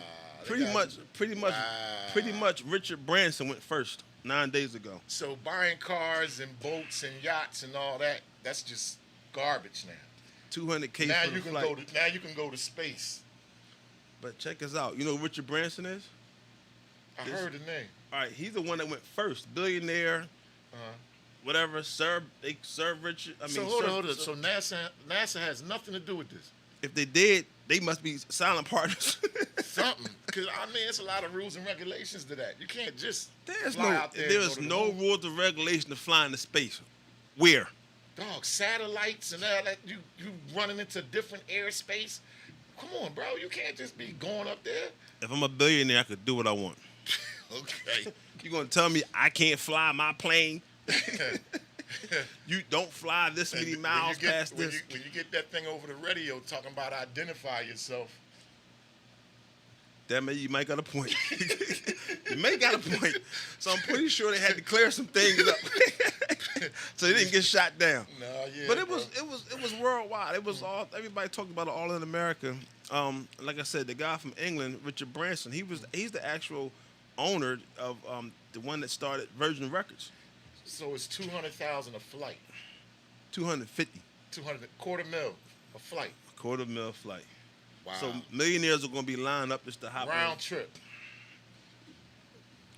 Speaker 2: pretty much Richard Branson went first 9 days ago.
Speaker 1: So buying cars and boats and yachts and all that, that's just garbage now.
Speaker 2: $200K
Speaker 1: Now
Speaker 2: for the
Speaker 1: you can
Speaker 2: flight.
Speaker 1: now you can go to space.
Speaker 2: But check us out. You know who Richard Branson is?
Speaker 1: I heard the name.
Speaker 2: All right, he's the one that went first. Billionaire, whatever. They serve Richard.
Speaker 1: So hold on. So NASA has nothing to do with this.
Speaker 2: If they did, they must be silent partners.
Speaker 1: Something, because I mean, it's a lot of rules and regulations to that. You can't just
Speaker 2: There's
Speaker 1: fly out there.
Speaker 2: there is no rules or regulation to fly into space. Where?
Speaker 1: Dog, satellites and all that. You running into different airspace. Come on, bro. You can't just be going up there.
Speaker 2: If I'm a billionaire, I could do what I want.
Speaker 1: Okay.
Speaker 2: You gonna tell me I can't fly my plane? You don't fly this many miles past this.
Speaker 1: When you get that thing over the radio talking about identify yourself.
Speaker 2: Damn it, you might got a point. You may got a point. So I'm pretty sure they had to clear some things up, so they didn't get shot down.
Speaker 1: No, yeah.
Speaker 2: But it was worldwide. It was all everybody talked about it all in America. Like I said, the guy from England, Richard Branson, he's the actual owner of the one that started Virgin Records.
Speaker 1: So it's $200,000 a flight.
Speaker 2: 250.
Speaker 1: $250,000 a flight.
Speaker 2: $250,000 flight.
Speaker 1: Wow.
Speaker 2: So millionaires are gonna be lined up just to hop
Speaker 1: round
Speaker 2: on.
Speaker 1: trip.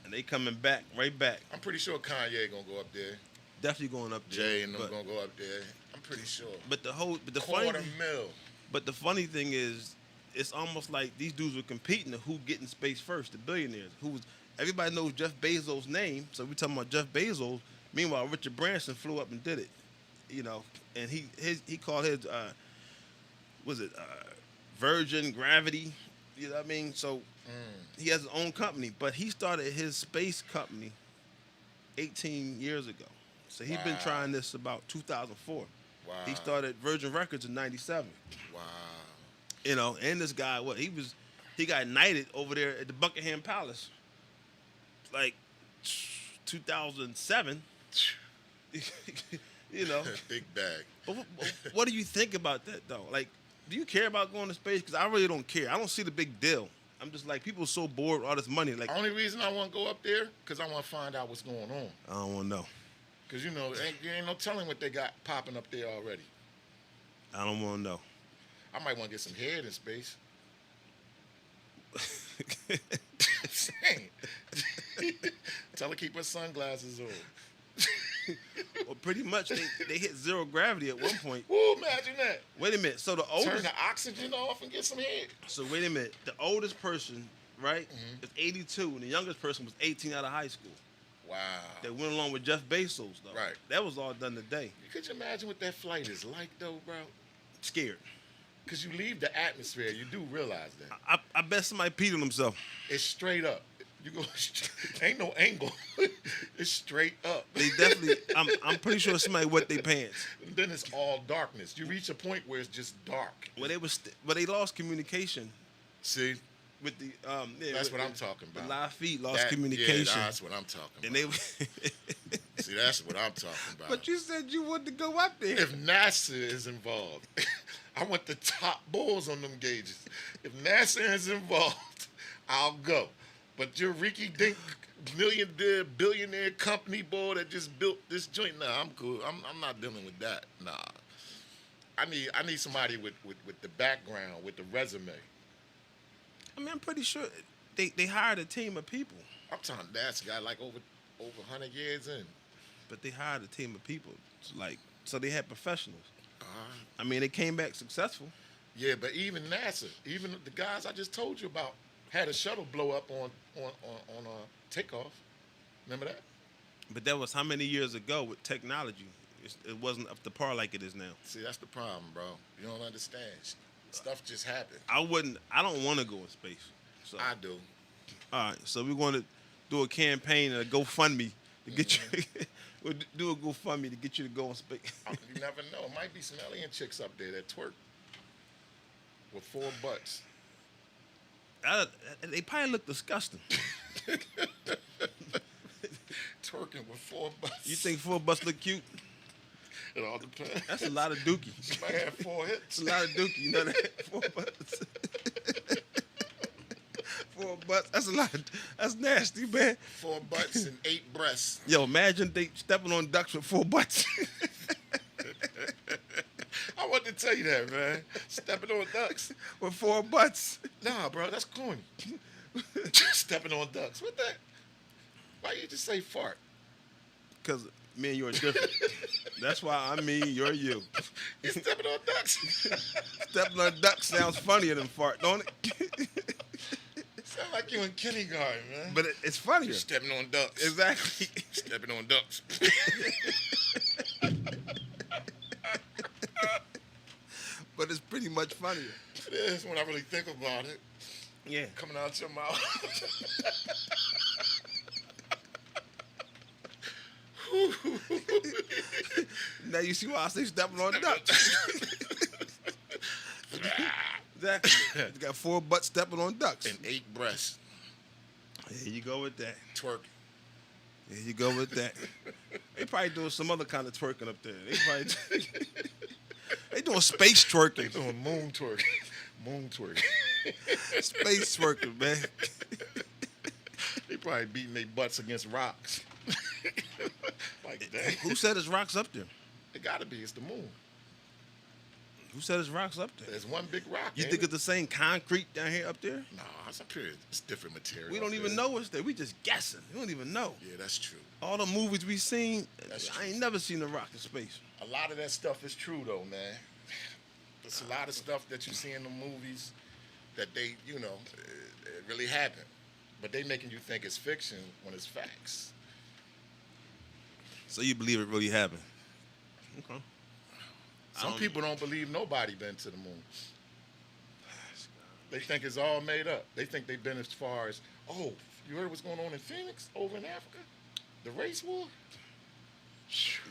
Speaker 2: And they coming back, right back.
Speaker 1: I'm pretty sure Kanye gonna go up there.
Speaker 2: Definitely going up there.
Speaker 1: Jay and them gonna go up there. I'm pretty sure.
Speaker 2: But the
Speaker 1: $250,000.
Speaker 2: But the funny thing is, it's almost like these dudes were competing to who get in space first, the billionaires. Everybody knows Jeff Bezos' name, so we talking about Jeff Bezos. Meanwhile, Richard Branson flew up and did it, and he called his Virgin Gravity, you know what I mean? So he has his own company, but he started his space company 18 years ago. So he's been trying this about 2004.
Speaker 1: Wow.
Speaker 2: He started Virgin Records in '97.
Speaker 1: Wow.
Speaker 2: And this guy, he got knighted over there at the Buckingham Palace, like 2007.
Speaker 1: Big bag.
Speaker 2: But what do you think about that, though? Like, do you care about going to space? Because I really don't care. I don't see the big deal. I'm just like, people are so bored with all this money. Like,
Speaker 1: Only reason I want to go up there, because I want to find out what's going on.
Speaker 2: I don't want to know.
Speaker 1: Because, you know, you ain't no telling what they got popping up there already.
Speaker 2: I don't want to know.
Speaker 1: I might want to get some head in space. Tell her keep her sunglasses on.
Speaker 2: Well, pretty much they hit zero gravity at one point.
Speaker 1: Woo, imagine that.
Speaker 2: Wait a minute. So the oldest.
Speaker 1: Turn the oxygen off and get some head.
Speaker 2: So wait a minute. The oldest person, right, is 82, and the youngest person was 18 out of high school.
Speaker 1: Wow.
Speaker 2: They went along with Jeff Bezos, though.
Speaker 1: Right.
Speaker 2: That was all done today.
Speaker 1: Could you imagine what that flight is like, though, bro?
Speaker 2: Scared.
Speaker 1: Because you leave the atmosphere. You do realize that.
Speaker 2: I bet somebody peed on himself.
Speaker 1: It's straight up. You go, ain't no angle. It's straight up.
Speaker 2: They definitely. I'm pretty sure somebody wet their pants.
Speaker 1: And then it's all darkness. You reach a point where it's just dark.
Speaker 2: Well, they lost communication.
Speaker 1: See,
Speaker 2: with the
Speaker 1: that's what I'm talking about.
Speaker 2: The live feed lost communication.
Speaker 1: Yeah, that's what I'm talking about.
Speaker 2: And they
Speaker 1: see, that's what I'm talking about.
Speaker 2: But you said you wanted to go up there.
Speaker 1: If NASA is involved, I want the top bulls on them gauges. If NASA is involved, I'll go. But your Rheee Dink billionaire company boy that just built this joint, nah, I'm cool. I'm not dealing with that. Nah. I need somebody with the background, with the resume.
Speaker 2: I mean, I'm pretty sure they hired a team of people.
Speaker 1: I'm talking NASA got like over 100 years in.
Speaker 2: But they hired a team of people. So they had professionals. I mean, they came back successful.
Speaker 1: Yeah, but even NASA, even the guys I just told you about, had a shuttle blow up on takeoff. Remember that?
Speaker 2: But that was how many years ago with technology? It wasn't up to par like it is now.
Speaker 1: See, that's the problem, bro. You don't understand. Stuff just happened.
Speaker 2: I don't want to go in space. So.
Speaker 1: I do.
Speaker 2: All right, so we're going to do a campaign and a GoFundMe to get you. We'll do a GoFundMe to get you to go in space.
Speaker 1: You never know. It might be some alien chicks up there that twerk with 4 butts.
Speaker 2: They probably look disgusting.
Speaker 1: Twerking with 4 butts.
Speaker 2: You think 4 butts look cute?
Speaker 1: It all depends.
Speaker 2: That's a lot of dookie.
Speaker 1: She might have 4 hits.
Speaker 2: That's a lot of dookie. You know that? 4 butts. 4 butts. That's a lot. That's nasty, man.
Speaker 1: 4 butts and 8 breasts.
Speaker 2: Yo, imagine they stepping on ducks with 4 butts.
Speaker 1: I want to tell you that, man. Stepping on ducks
Speaker 2: with 4 butts.
Speaker 1: Nah, bro, that's corny. Stepping on ducks. What the? Why you just say fart?
Speaker 2: Because me and you are different. That's why I'm me, you're you.
Speaker 1: You stepping on ducks?
Speaker 2: Stepping on ducks sounds funnier than fart, don't it?
Speaker 1: Sound like you in kindergarten, man.
Speaker 2: But it's funnier.
Speaker 1: You're stepping on ducks.
Speaker 2: Exactly.
Speaker 1: Stepping on ducks.
Speaker 2: But it's pretty much funnier.
Speaker 1: It is when I really think about it.
Speaker 2: Yeah.
Speaker 1: Coming out your mouth.
Speaker 2: Now you see why I say stepping on ducks. Exactly. You got 4 butts stepping on ducks.
Speaker 1: And 8 breasts.
Speaker 2: There you go with that.
Speaker 1: Twerking.
Speaker 2: There you go with that. They probably doing some other kind of twerking up there. They doing space twerking.
Speaker 1: They doing moon twerking. Moon twerking.
Speaker 2: Space twerking, man.
Speaker 1: They probably beating their butts against rocks. Like that.
Speaker 2: Who said there's rocks up there?
Speaker 1: It gotta be. It's the moon.
Speaker 2: Who said there's rocks up there?
Speaker 1: There's one big rock.
Speaker 2: You think it's the same concrete down here up there?
Speaker 1: Nah, it's different material.
Speaker 2: We don't even know what's there. We just guessing. We don't even know.
Speaker 1: Yeah, that's true.
Speaker 2: All the movies we seen,
Speaker 1: That's
Speaker 2: I ain't never seen a rock in space.
Speaker 1: A lot of that stuff is true, though, man. There's a lot of stuff that you see in the movies that they, it really happened. But they making you think it's fiction when it's facts.
Speaker 2: So you believe it really happened? Okay.
Speaker 1: Some people don't believe nobody been to the moon. They think it's all made up. They think they've been as far as, you heard what's going on in Phoenix over in Africa? The race war?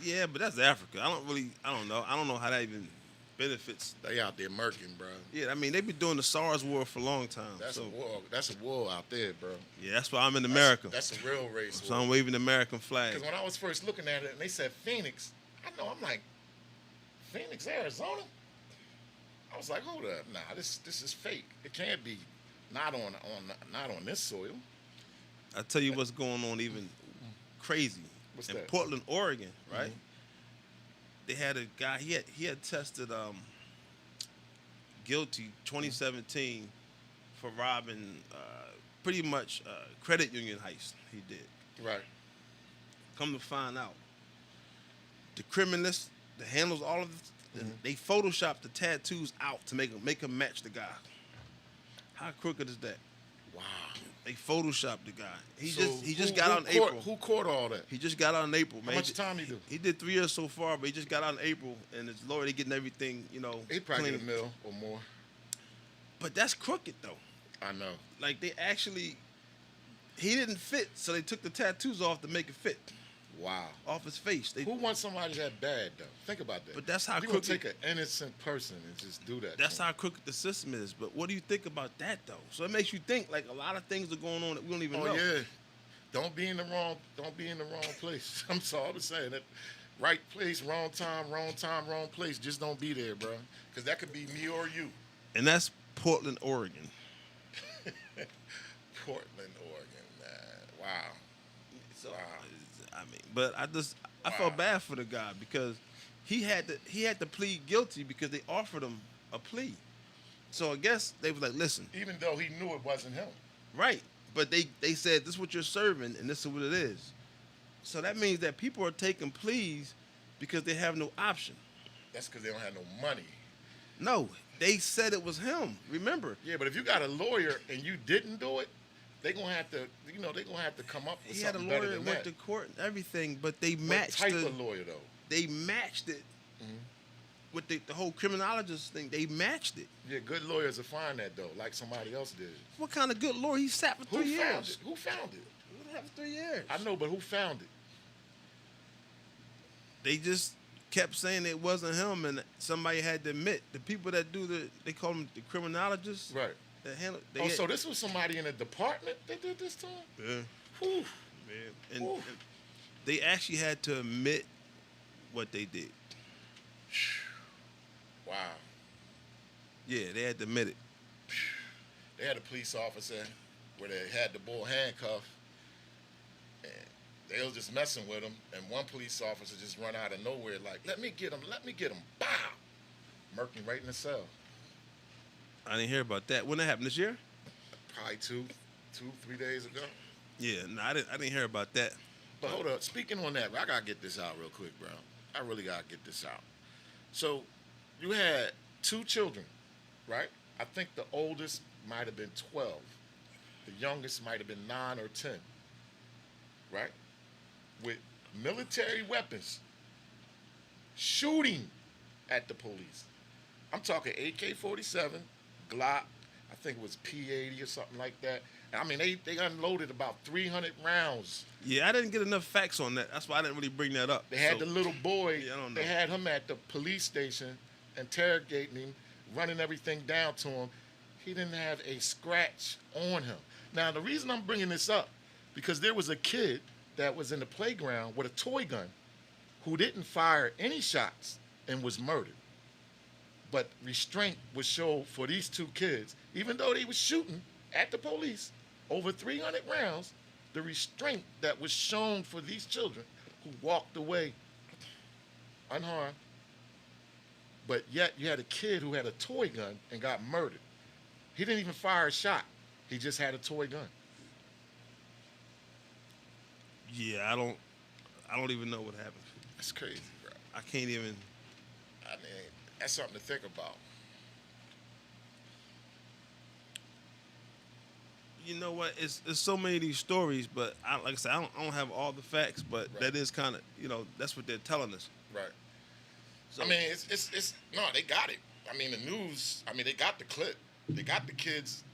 Speaker 2: Yeah, but that's Africa. I don't know. I don't know how that even benefits.
Speaker 1: They out there murking, bro.
Speaker 2: Yeah, I mean, they've been doing the SARS war for a long time.
Speaker 1: That's a war. That's a war out there, bro.
Speaker 2: Yeah, that's why I'm in America.
Speaker 1: That's a real race war.
Speaker 2: So I'm waving the American flag.
Speaker 1: Because when I was first looking at it and they said Phoenix, I'm like, Phoenix, Arizona? I was like, hold up, nah, this is fake. It can't be not on this soil.
Speaker 2: I tell you what's going on even crazy.
Speaker 1: What's
Speaker 2: in
Speaker 1: that?
Speaker 2: Portland, Oregon, right?
Speaker 1: Mm-hmm.
Speaker 2: They had a guy. He had tested guilty 2017 for robbing pretty much credit union heist. He did.
Speaker 1: Right.
Speaker 2: Come to find out, the criminalists that handles all of this, they photoshopped the tattoos out to make him match the guy. How crooked is that?
Speaker 1: Wow.
Speaker 2: They photoshopped the guy. He
Speaker 1: So
Speaker 2: just got out in April.
Speaker 1: Who caught all that?
Speaker 2: He just got out in April, man.
Speaker 1: How much time he do?
Speaker 2: He did 3 years so far, but he just got out in April, and his lawyer, they getting everything,
Speaker 1: He probably
Speaker 2: clean.
Speaker 1: get a mil or more.
Speaker 2: But that's crooked, though.
Speaker 1: I know.
Speaker 2: Like, he didn't fit, so they took the tattoos off to make it fit
Speaker 1: Wow.
Speaker 2: off his face.
Speaker 1: Who wants somebody that bad though? Think about that.
Speaker 2: But that's how
Speaker 1: you gonna
Speaker 2: crooked.
Speaker 1: take an innocent person and just do that.
Speaker 2: That's
Speaker 1: to him.
Speaker 2: how crooked the system is. But what do you think about that, though? So it makes you think, like, a lot of things are going on that we don't even know.
Speaker 1: Oh yeah. Don't be in the wrong place. I'm sorry, I'm saying that. Right place, wrong time, wrong place. Just don't be there, bro. Because that could be me or you.
Speaker 2: And that's Portland, Oregon.
Speaker 1: Portland, Oregon, man. Wow.
Speaker 2: So,
Speaker 1: Wow.
Speaker 2: I mean, but I felt bad for the guy because he had to plead guilty because they offered him a plea. So I guess they was like, listen,
Speaker 1: Even though he knew it wasn't him.
Speaker 2: right? But they said this is what you're serving and this is what it is. So that means that people are taking pleas because they have no option.
Speaker 1: That's because they don't have no money.
Speaker 2: No, they said it was him. Remember?
Speaker 1: Yeah, but if you got a lawyer and you didn't do it, they're gonna have to, they're gonna have to come up with
Speaker 2: He had a
Speaker 1: something better
Speaker 2: lawyer,
Speaker 1: than
Speaker 2: went
Speaker 1: that.
Speaker 2: to court and everything, but they
Speaker 1: What
Speaker 2: matched
Speaker 1: type of lawyer though?
Speaker 2: They matched it with the whole criminologist thing. They matched it.
Speaker 1: Yeah, good lawyers will find that though, like somebody else did.
Speaker 2: What kind of good lawyer? He sat for
Speaker 1: Who
Speaker 2: 3
Speaker 1: found
Speaker 2: years.
Speaker 1: it? Who found it?
Speaker 2: What happened for 3 years?
Speaker 1: I know, but who found it?
Speaker 2: They just kept saying it wasn't him, and somebody had to admit. The people that they call them the criminologists.
Speaker 1: Right.
Speaker 2: That handle.
Speaker 1: So this was somebody in a department that did this to him?
Speaker 2: Yeah.
Speaker 1: Whew.
Speaker 2: Man. And
Speaker 1: Ooh.
Speaker 2: they actually had to admit what they did.
Speaker 1: Wow.
Speaker 2: Yeah, they had to admit it.
Speaker 1: They had a police officer where they had the bull handcuffed, and they was just messing with him, and one police officer just run out of nowhere like, let me get him, bow. Murked him right in the cell.
Speaker 2: I didn't hear about that. When that happened this year?
Speaker 1: Probably 3 days ago.
Speaker 2: Yeah, no, I didn't hear about that.
Speaker 1: But hold up, speaking on that, I gotta get this out real quick, bro. I really gotta get this out. So, you had 2 children, right? I think the oldest might have been 12. The youngest might have been 9 or 10, right? With military weapons, shooting at the police. I'm talking AK-47, Glock, I think it was P80 or something like that. I mean, they unloaded about 300 rounds.
Speaker 2: Yeah, I didn't get enough facts on that. That's why I didn't really bring that up.
Speaker 1: They had the little boy,
Speaker 2: Yeah, I don't
Speaker 1: they
Speaker 2: know.
Speaker 1: had him at the police station, interrogating him, running everything down to him. He didn't have a scratch on him. Now, the reason I'm bringing this up, because there was a kid that was in the playground with a toy gun who didn't fire any shots and was murdered. But restraint was shown for these 2 kids, even though they were shooting at the police over 300 rounds, the restraint that was shown for these children who walked away unharmed. But yet you had a kid who had a toy gun and got murdered. He didn't even fire a shot. He just had a toy gun.
Speaker 2: Yeah, I don't even know what happened.
Speaker 1: That's crazy, bro.
Speaker 2: I can't even.
Speaker 1: I mean, that's something to think about.
Speaker 2: You know what? It's so many of these stories, but like I said, I don't have all the facts, but
Speaker 1: Right.
Speaker 2: that is kind of, that's what they're telling us.
Speaker 1: Right.
Speaker 2: So,
Speaker 1: I mean, it's no, they got it. I mean, the news, they got the clip. They got the kids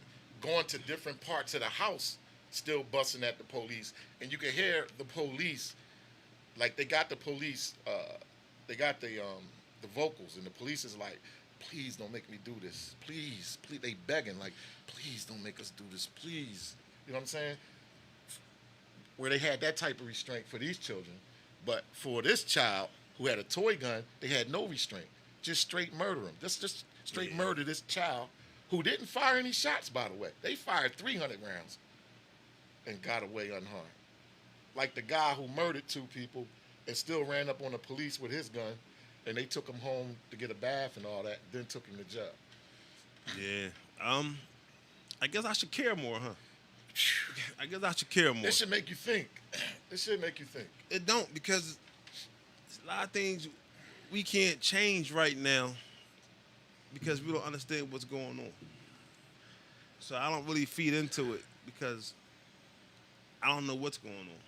Speaker 1: going to different parts of the house, still busting at the police. And you can hear the police, like they got the police, they got the vocals, and the police is like, please don't make me do this. Please, please. They begging, like, please don't make us do this, please. You know what I'm saying? Where they had that type of restraint for these children. But for this child who had a toy gun, they had no restraint. Just straight murder him. Just straight murder this child who didn't fire any shots, by the way. They fired 300 rounds and got away unharmed. like the guy who murdered 2 people and still ran up on the police with his gun, and they took him home to get a bath and all that, then took him to jail.
Speaker 2: Yeah. I guess I should care more, huh? I guess I should care more.
Speaker 1: This should make you think. This should make you think.
Speaker 2: It don't, because there's a lot of things we can't change right now because we don't understand what's going on. So I don't really feed into it because I don't know what's going on.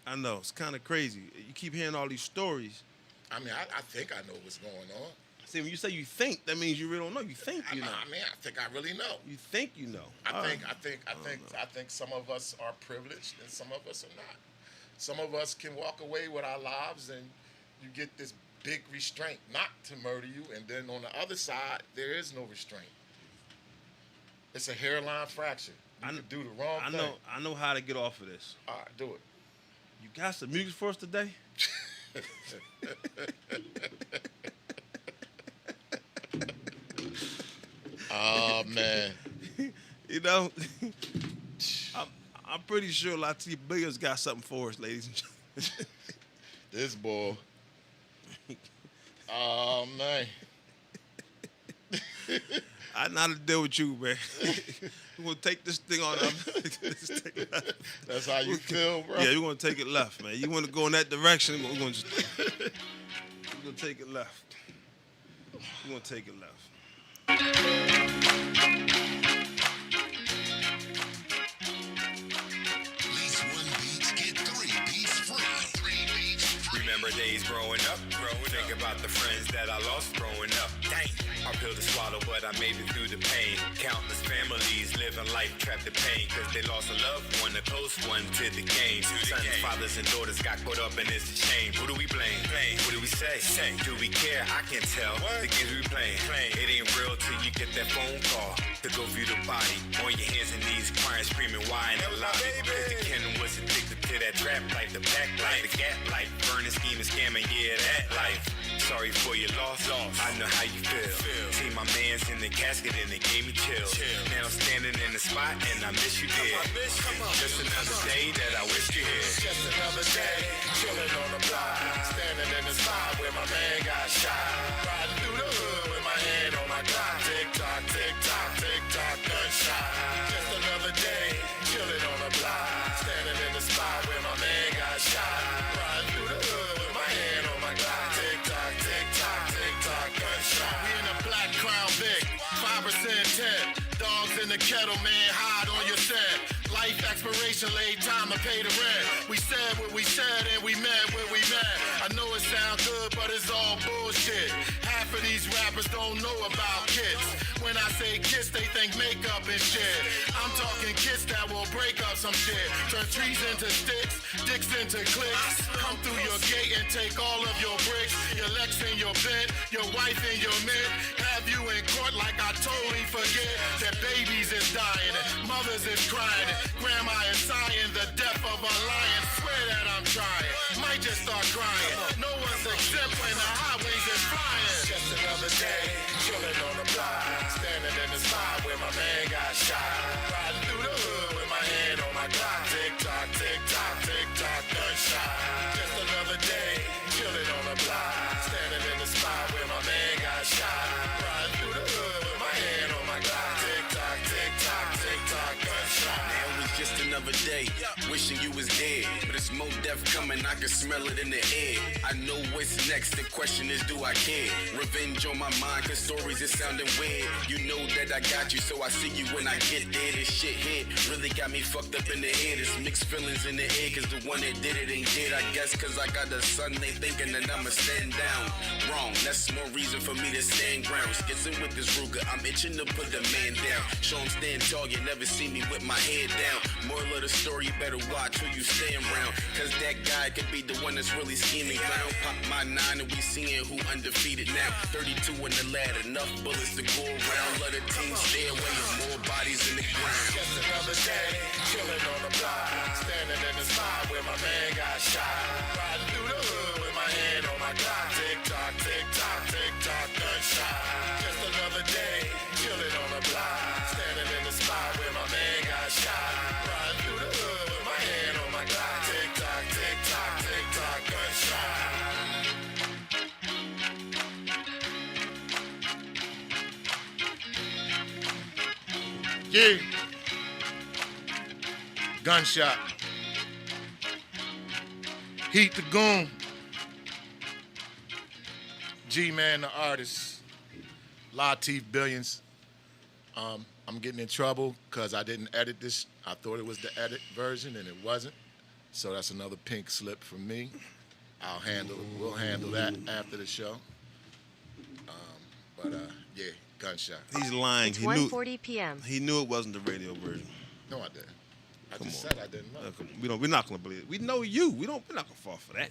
Speaker 2: I know, it's kind of crazy. You keep hearing all these stories.
Speaker 1: I mean, I think I know what's going on.
Speaker 2: See, when you say you think, that means you really don't know. You think you know.
Speaker 1: I mean, I think I really know.
Speaker 2: You think you know.
Speaker 1: I think some of us are privileged and some of us are not. Some of us can walk away with our lives and you get this big restraint not to murder you, and then on the other side, there is no restraint. It's a hairline fracture. You could do the wrong thing.
Speaker 2: I know how to get off of this.
Speaker 1: All right, do it.
Speaker 2: You got some music for us today?
Speaker 1: Oh, man.
Speaker 2: You know, I'm pretty sure Latif Billions got something for us, ladies and gentlemen.
Speaker 1: This boy. Oh, man.
Speaker 2: I know how to deal with you, man. We're going to take this thing on.
Speaker 1: That's how you feel, bro?
Speaker 2: Yeah, we're going to take it left, man. You want to go in that direction, we're going to take it left. We're going to take it left.
Speaker 3: Lease 1 beats, get 3 beats free. 3 beats free.
Speaker 4: Remember days growing up. Think about the friends that I lost growing up. Dang, I pill to swallow, but I made it through the pain. Countless families living life trapped in pain, cause they lost a loved one, a close one to the game. Sons, fathers, and daughters got caught up in this shame. Who do we blame? What do we say? Do we care? I can't tell. The games we playing. It ain't real till you get that phone call to go view the body. On your hands and knees, crying, screaming, why in the lobby? Cause the Ken was addicted to that trap life, the back life, the gap life, burning, scheming, scamming, yeah, that life. Sorry for your loss. I know how you feel. See my man's in the casket and it gave me chills. Now I'm standing in the spot and I miss you dear. Just another day that I wish you here.
Speaker 1: Just another day, chilling on the block, standing in the spot where my man got shot. Riding through the hood with my hand on my Glock. Tick tock, gunshot. Just another day, chilling on the block, standing in the spot where my man got shot. Riding through the hood with my hand on my Glock. Tick tock, gunshot. We in a black Crown Vic, 5% 10. Dogs in the kettle, man, hide on your set. Life expiration, late time to pay the rent. We said what we said and we meant what we meant. I know it sound good, but it's all bullshit. Half of these rappers don't know about kids. When I say kids, they think makeup and shit. I'm talking kids that will break up some shit. Turn trees into sticks, dicks into clicks. Come through your gate and take all of your bricks. Your Lex and your Bent, your wife and your mint. Have you in court like I totally forget that babies is dying, mothers is crying, grandma is sighing the death of a lion. Swear that I'm trying, might just start crying. No one's exempt when the highways is flying. Just another day, chilling on the block, standing in the spot where my man got shot. Riding through the hood with my hand on my Glock. Tick tock, gunshot. Just another day, chilling on the block, standing in the spot where my man got shot. Riding through the hood with my hand on my Glock. Tick tock, gunshot.
Speaker 4: Now it was just another day, wishing you was dead. But it's more death coming, I can smell it in the air. I know what's next, the question is, do I care? Revenge on my mind, cause stories is sounding weird. You know that I got you, so I see you when I get there. This shit here really got me fucked up in the head. It's mixed feelings in the air, cause the one that did it ain't dead. I guess cause I got a son, they thinking that I'ma stand down. Wrong, that's more reason for me to stand ground. Skizzing with this Ruger, I'm itching to put the man down. Show him stand tall, you never see me with my head down. Moral of the story, you better watch who you stand around. Cause that guy could be the one that's really scheming clown. Pop my 9 and we seeing who undefeated now. 32 in the ladder, enough bullets to go around. Let the team stay away of more bodies in the ground.
Speaker 1: Just another day, chilling on the block, standing in the spot where my man got shot. Riding through the hood with my hand on my Glock. Tick tock, gunshot. Just another day, chilling on the block, standing in the spot where my man got shot. Riding through the hood with my hand Yeah. Gunshot. Heat the Goon. G-Man, the artist. Latif Billions. I'm getting in trouble because I didn't edit this. I thought it was the edit version, and it wasn't. So that's another pink slip from me. We'll handle that after the show. Yeah, Gunshot.
Speaker 2: He's lying.
Speaker 5: It's
Speaker 2: He
Speaker 5: 1:40 p.m.
Speaker 2: He knew it wasn't the radio version.
Speaker 1: No, I didn't. I
Speaker 2: Come
Speaker 1: just
Speaker 2: on.
Speaker 1: said I didn't know.
Speaker 2: We're not gonna believe it. We know you. We're not gonna fall for that.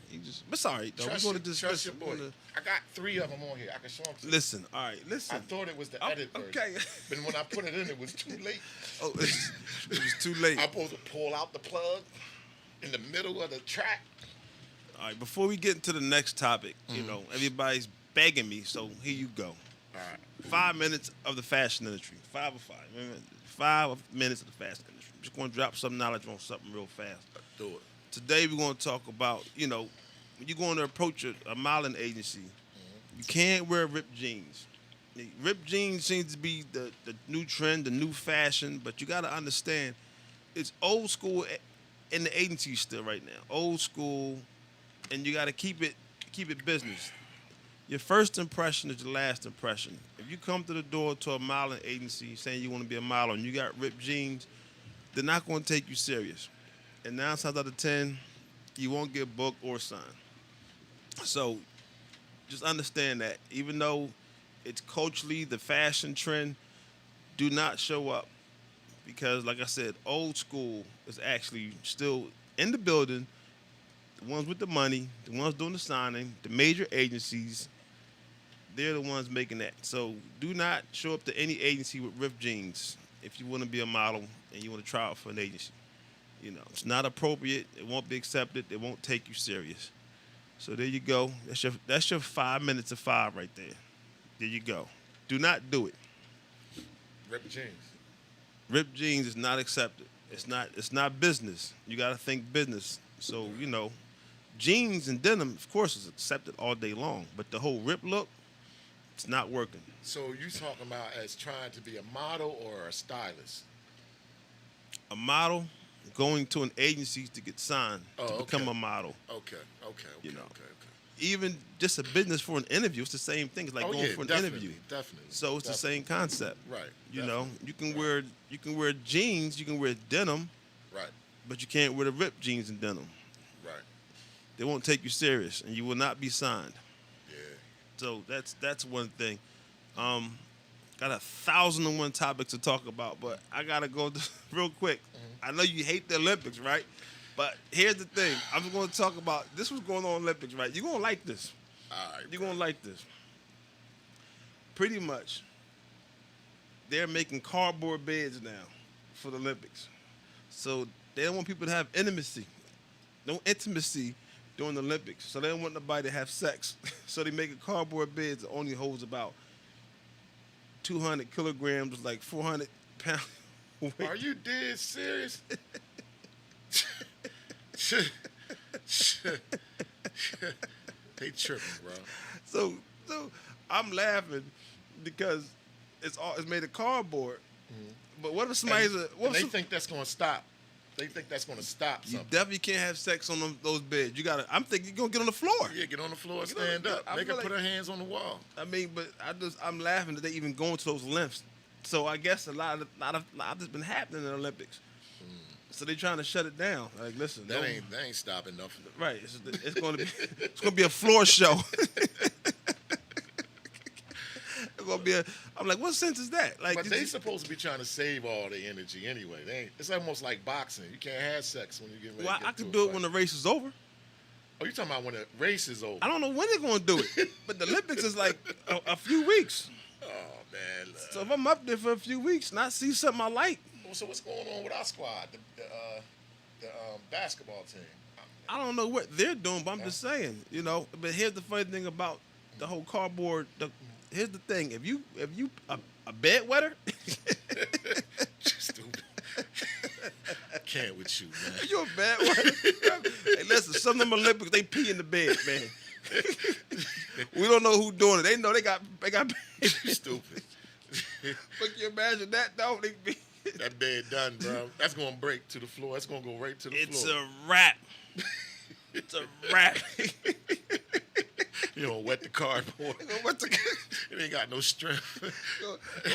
Speaker 2: But sorry, though.
Speaker 1: Trust,
Speaker 2: We're gonna just
Speaker 1: trust your boy.
Speaker 2: listen.
Speaker 1: I got 3 of them on here. I can show them to you.
Speaker 2: Listen, all right, listen.
Speaker 1: I thought it was the
Speaker 2: Oh,
Speaker 1: edit version.
Speaker 2: okay.
Speaker 1: But when I put it in, it was too late.
Speaker 2: Oh, it was too late.
Speaker 1: I'm supposed to pull out the plug in the middle of the track.
Speaker 2: All right, before we get into the next topic, you know, everybody's begging me, so here you go.
Speaker 1: All right.
Speaker 2: 5 minutes of the fashion industry. 5 of 5. 5 minutes of the fashion industry. I'm just going to drop some knowledge on something real fast.
Speaker 1: Do it.
Speaker 2: Today we're going to talk about, you know, when you're going to approach a modeling agency, you can't wear ripped jeans. Ripped jeans seems to be the new trend, the new fashion, but you got to understand it's old school in the agency still right now. Old school, and you got to keep it business. Your first impression is your last impression. If you come to the door to a modeling agency saying you want to be a model and you got ripped jeans, they're not going to take you serious. And 9 times out of 10, you won't get booked or signed. So just understand that. Even though it's culturally the fashion trend, do not show up. Because, like I said, old school is actually still in the building. The ones with the money, the ones doing the signing, the major agencies, they're the ones making that. So do not show up to any agency with ripped jeans if you want to be a model and you want to try out for an agency. You know, it's not appropriate. It won't be accepted. It won't take you serious. So there you go. That's your 5 minutes of 5 right there. There you go. Do not do it.
Speaker 1: Ripped jeans.
Speaker 2: Ripped jeans is not accepted. It's not business. You got to think business. So, you know, jeans and denim, of course, is accepted all day long. But the whole rip look, it's not working.
Speaker 1: So you talking about as trying to be a model or a stylist?
Speaker 2: A model going to an agency to get signed to become
Speaker 1: okay.
Speaker 2: a model.
Speaker 1: Okay.
Speaker 2: You know.
Speaker 1: Okay.
Speaker 2: Even just a business for an interview, it's the same thing. It's like going for an interview.
Speaker 1: Definitely.
Speaker 2: So it's the same concept.
Speaker 1: Right.
Speaker 2: You know, you can wear jeans, you can wear denim,
Speaker 1: Right.
Speaker 2: but you can't wear the ripped jeans and denim.
Speaker 1: Right.
Speaker 2: They won't take you serious, and you will not be signed.
Speaker 1: Yeah.
Speaker 2: So that's one thing. Got 1,001 topics to talk about, but I gotta go real quick. I know you hate the Olympics, right? But here's the thing. I'm going to talk about this was going on in the Olympics, right? You're gonna like this.
Speaker 1: All right.
Speaker 2: You're gonna like this. Pretty much, they're making cardboard beds now for the Olympics. So they don't want people to have intimacy. No intimacy during the Olympics. So they don't want nobody to have sex. So they make a cardboard beds that only holds about 200 kilograms, like 400 pounds.
Speaker 1: Are you dead serious? They tripping, bro.
Speaker 2: So I'm laughing because it's made of cardboard. But what if somebody's
Speaker 1: They think that's gonna stop. They think that's gonna stop
Speaker 2: you
Speaker 1: something.
Speaker 2: definitely can't have sex on those beds. I'm thinking you're gonna get on the floor.
Speaker 1: Yeah, get on the floor,
Speaker 2: Get on
Speaker 1: stand
Speaker 2: the-
Speaker 1: up.
Speaker 2: I
Speaker 1: Make her
Speaker 2: feel
Speaker 1: put
Speaker 2: like-
Speaker 1: her hands on the wall.
Speaker 2: I mean, but I'm laughing that they even going to those lengths. So I guess a lot of this been happening in the Olympics. So they trying to shut it down. Like, listen,
Speaker 1: That ain't stopping nothing.
Speaker 2: right. It's going to be a floor show. It's gonna be I'm like, what sense is that? Like,
Speaker 1: But they supposed to be trying to save all the energy anyway. It's almost like boxing. You can't have sex when you get ready.
Speaker 2: well,
Speaker 1: to get
Speaker 2: I
Speaker 1: to
Speaker 2: could
Speaker 1: a
Speaker 2: do it
Speaker 1: fight.
Speaker 2: when the race is over.
Speaker 1: Oh, you talking about when the race is over?
Speaker 2: I don't know when they're gonna do it, but the Olympics is like a few weeks.
Speaker 1: Oh man. Look.
Speaker 2: So if I'm up there for a few weeks and I see something I like,
Speaker 1: So what's going on with our squad, the basketball team?
Speaker 2: I don't know what they're doing, but I'm just saying, you know. But here's the funny thing about the whole cardboard. Here's the thing: if you a bedwetter,
Speaker 1: Stupid. I can't with you, man.
Speaker 2: you a bedwetter. Hey, listen, some of them Olympics they pee in the bed, man. We don't know who doing it. They know they got.
Speaker 1: Stupid.
Speaker 2: But can you imagine that though? They be
Speaker 1: That bed done, bro. That's gonna break to the floor. That's gonna go right to the
Speaker 2: It's
Speaker 1: floor.
Speaker 2: a wrap. It's a wrap.
Speaker 1: You don't wet the cardboard. It ain't got no strength.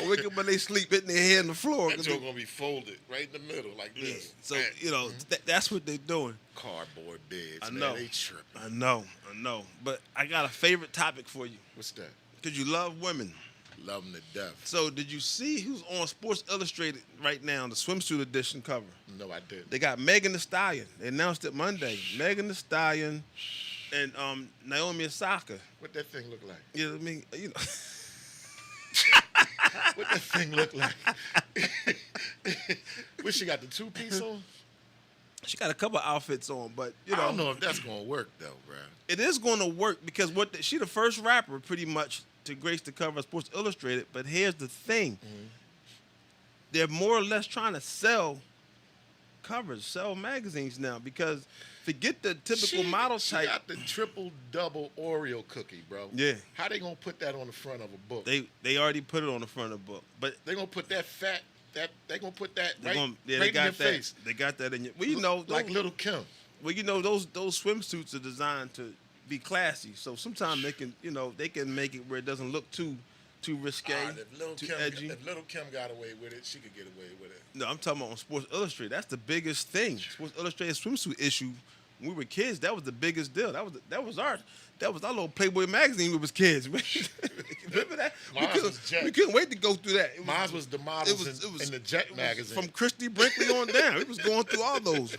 Speaker 2: Wake up when they sleep, hitting their head on the floor.
Speaker 1: That joke gonna be folded right in the middle like this.
Speaker 2: So,
Speaker 1: Man,
Speaker 2: you know, that's what they're doing.
Speaker 1: cardboard beds.
Speaker 2: I
Speaker 1: man,
Speaker 2: know.
Speaker 1: They tripping.
Speaker 2: I know. But I got a favorite topic for you.
Speaker 1: What's that?
Speaker 2: Because you love women.
Speaker 1: Love them to death.
Speaker 2: So did you see who's on Sports Illustrated right now, the swimsuit edition cover?
Speaker 1: No, I didn't.
Speaker 2: They got Megan Thee Stallion. They announced it Monday. Megan Thee Stallion and Naomi Osaka.
Speaker 1: What that thing look like?
Speaker 2: You know what I mean? You know.
Speaker 1: What that thing look like? What, she got the two-piece on?
Speaker 2: She got a couple outfits on, but you
Speaker 1: I
Speaker 2: know,
Speaker 1: don't know if that's gonna work though, bro.
Speaker 2: it is going to work because she the first rapper pretty much to grace the cover of Sports Illustrated. But here's the thing: they're more or less trying to sell covers, sell magazines now because forget the typical model
Speaker 1: she
Speaker 2: type.
Speaker 1: got the triple-double Oreo cookie, bro.
Speaker 2: Yeah.
Speaker 1: How they gonna put that on the front of a book?
Speaker 2: They already put it on the front of the book, but
Speaker 1: They gonna put that fat. They gonna put that
Speaker 2: they're
Speaker 1: right,
Speaker 2: gonna, yeah,
Speaker 1: right
Speaker 2: they
Speaker 1: in your
Speaker 2: got that.
Speaker 1: face.
Speaker 2: They got that in your. Well, you know,
Speaker 1: like
Speaker 2: those,
Speaker 1: Little Kim.
Speaker 2: well, you know, those swimsuits are designed to be classy. So sometimes they can, you know, they can make it where it doesn't look too risque, too edgy.
Speaker 1: If Little Kim got away with it, she could get away with it.
Speaker 2: No, I'm talking about on Sports Illustrated. That's the biggest thing. Sports Illustrated swimsuit issue. When we were kids, that was the biggest deal. That was our little Playboy magazine when we was kids. Remember that? We couldn't wait to go through that.
Speaker 1: Mine was the models in the Jet magazine.
Speaker 2: From Christy Brinkley on down. We was going through all those.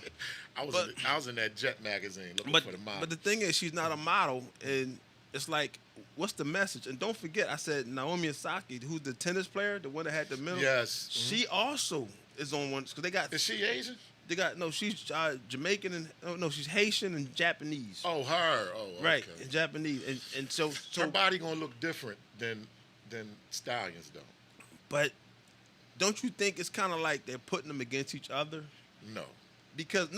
Speaker 1: I was in that Jet magazine looking for the model.
Speaker 2: But the thing is, she's not a model, and it's like, what's the message? And don't forget, I said Naomi Osaka, who's the tennis player, the one that had the middle.
Speaker 1: Yes.
Speaker 2: She also is on one because they got.
Speaker 1: Is she Asian?
Speaker 2: They got she's Jamaican and she's Haitian and Japanese.
Speaker 1: Oh, her. Oh, okay.
Speaker 2: Right, and Japanese, and so
Speaker 1: her body gonna look different than Stallions though.
Speaker 2: But don't you think it's kind of like they're putting them against each other?
Speaker 1: No.
Speaker 2: Because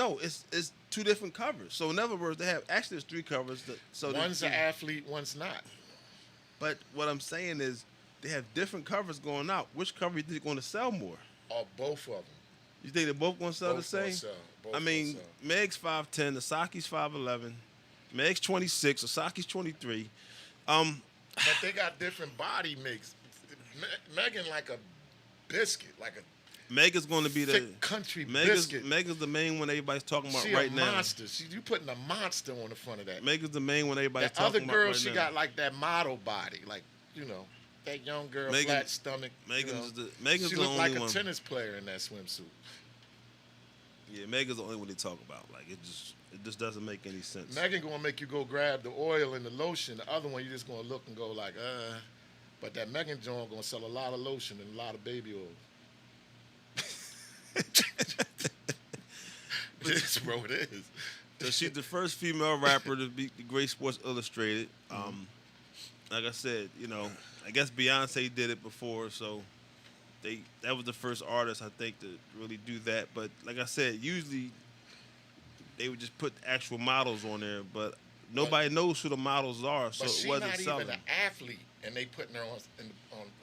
Speaker 2: it's two different covers. So in other words, there's three covers.
Speaker 1: One's an athlete, one's not.
Speaker 2: But what I'm saying is they have different covers going out. Which cover you think is going to sell more?
Speaker 1: Or both of them.
Speaker 2: You think they're both going to sell the
Speaker 1: Both gonna
Speaker 2: same?
Speaker 1: sell. Both
Speaker 2: I mean,
Speaker 1: gonna
Speaker 2: Meg's 5'10", Asaki's 5'11", Meg's 26, Asaki's 23.
Speaker 1: But they got different body mix. Megan like a biscuit, like a
Speaker 2: Meg is going to be the
Speaker 1: thick country biscuit.
Speaker 2: Meg is the main one everybody's talking about
Speaker 1: She
Speaker 2: right
Speaker 1: a
Speaker 2: now.
Speaker 1: monster. You putting a monster on the front of that.
Speaker 2: Meg is the main one everybody's
Speaker 1: That
Speaker 2: talking
Speaker 1: other
Speaker 2: about
Speaker 1: girl,
Speaker 2: right
Speaker 1: she
Speaker 2: now.
Speaker 1: got like that model body, like that young girl,
Speaker 2: Megan-
Speaker 1: flat stomach.
Speaker 2: Megan's
Speaker 1: you know.
Speaker 2: Megan's
Speaker 1: She
Speaker 2: the
Speaker 1: looked
Speaker 2: only
Speaker 1: like a
Speaker 2: one.
Speaker 1: tennis player in that swimsuit.
Speaker 2: Yeah, Megan's the only one they talk about. Like it just doesn't make any sense.
Speaker 1: Megan gonna make you go grab the oil and the lotion. The other one, you just gonna look and go like, But that Megan joint gonna sell a lot of lotion and a lot of baby oil. It's bro, it is.
Speaker 2: So she's the first female rapper to beat the Great Sports Illustrated. Like I said, I guess Beyonce did it before, so that was the first artist I think to really do that. But like I said, usually they would just put actual models on there, but nobody knows who the models are, so
Speaker 1: But
Speaker 2: it
Speaker 1: she's
Speaker 2: wasn't
Speaker 1: not
Speaker 2: selling.
Speaker 1: even an athlete, and they putting her on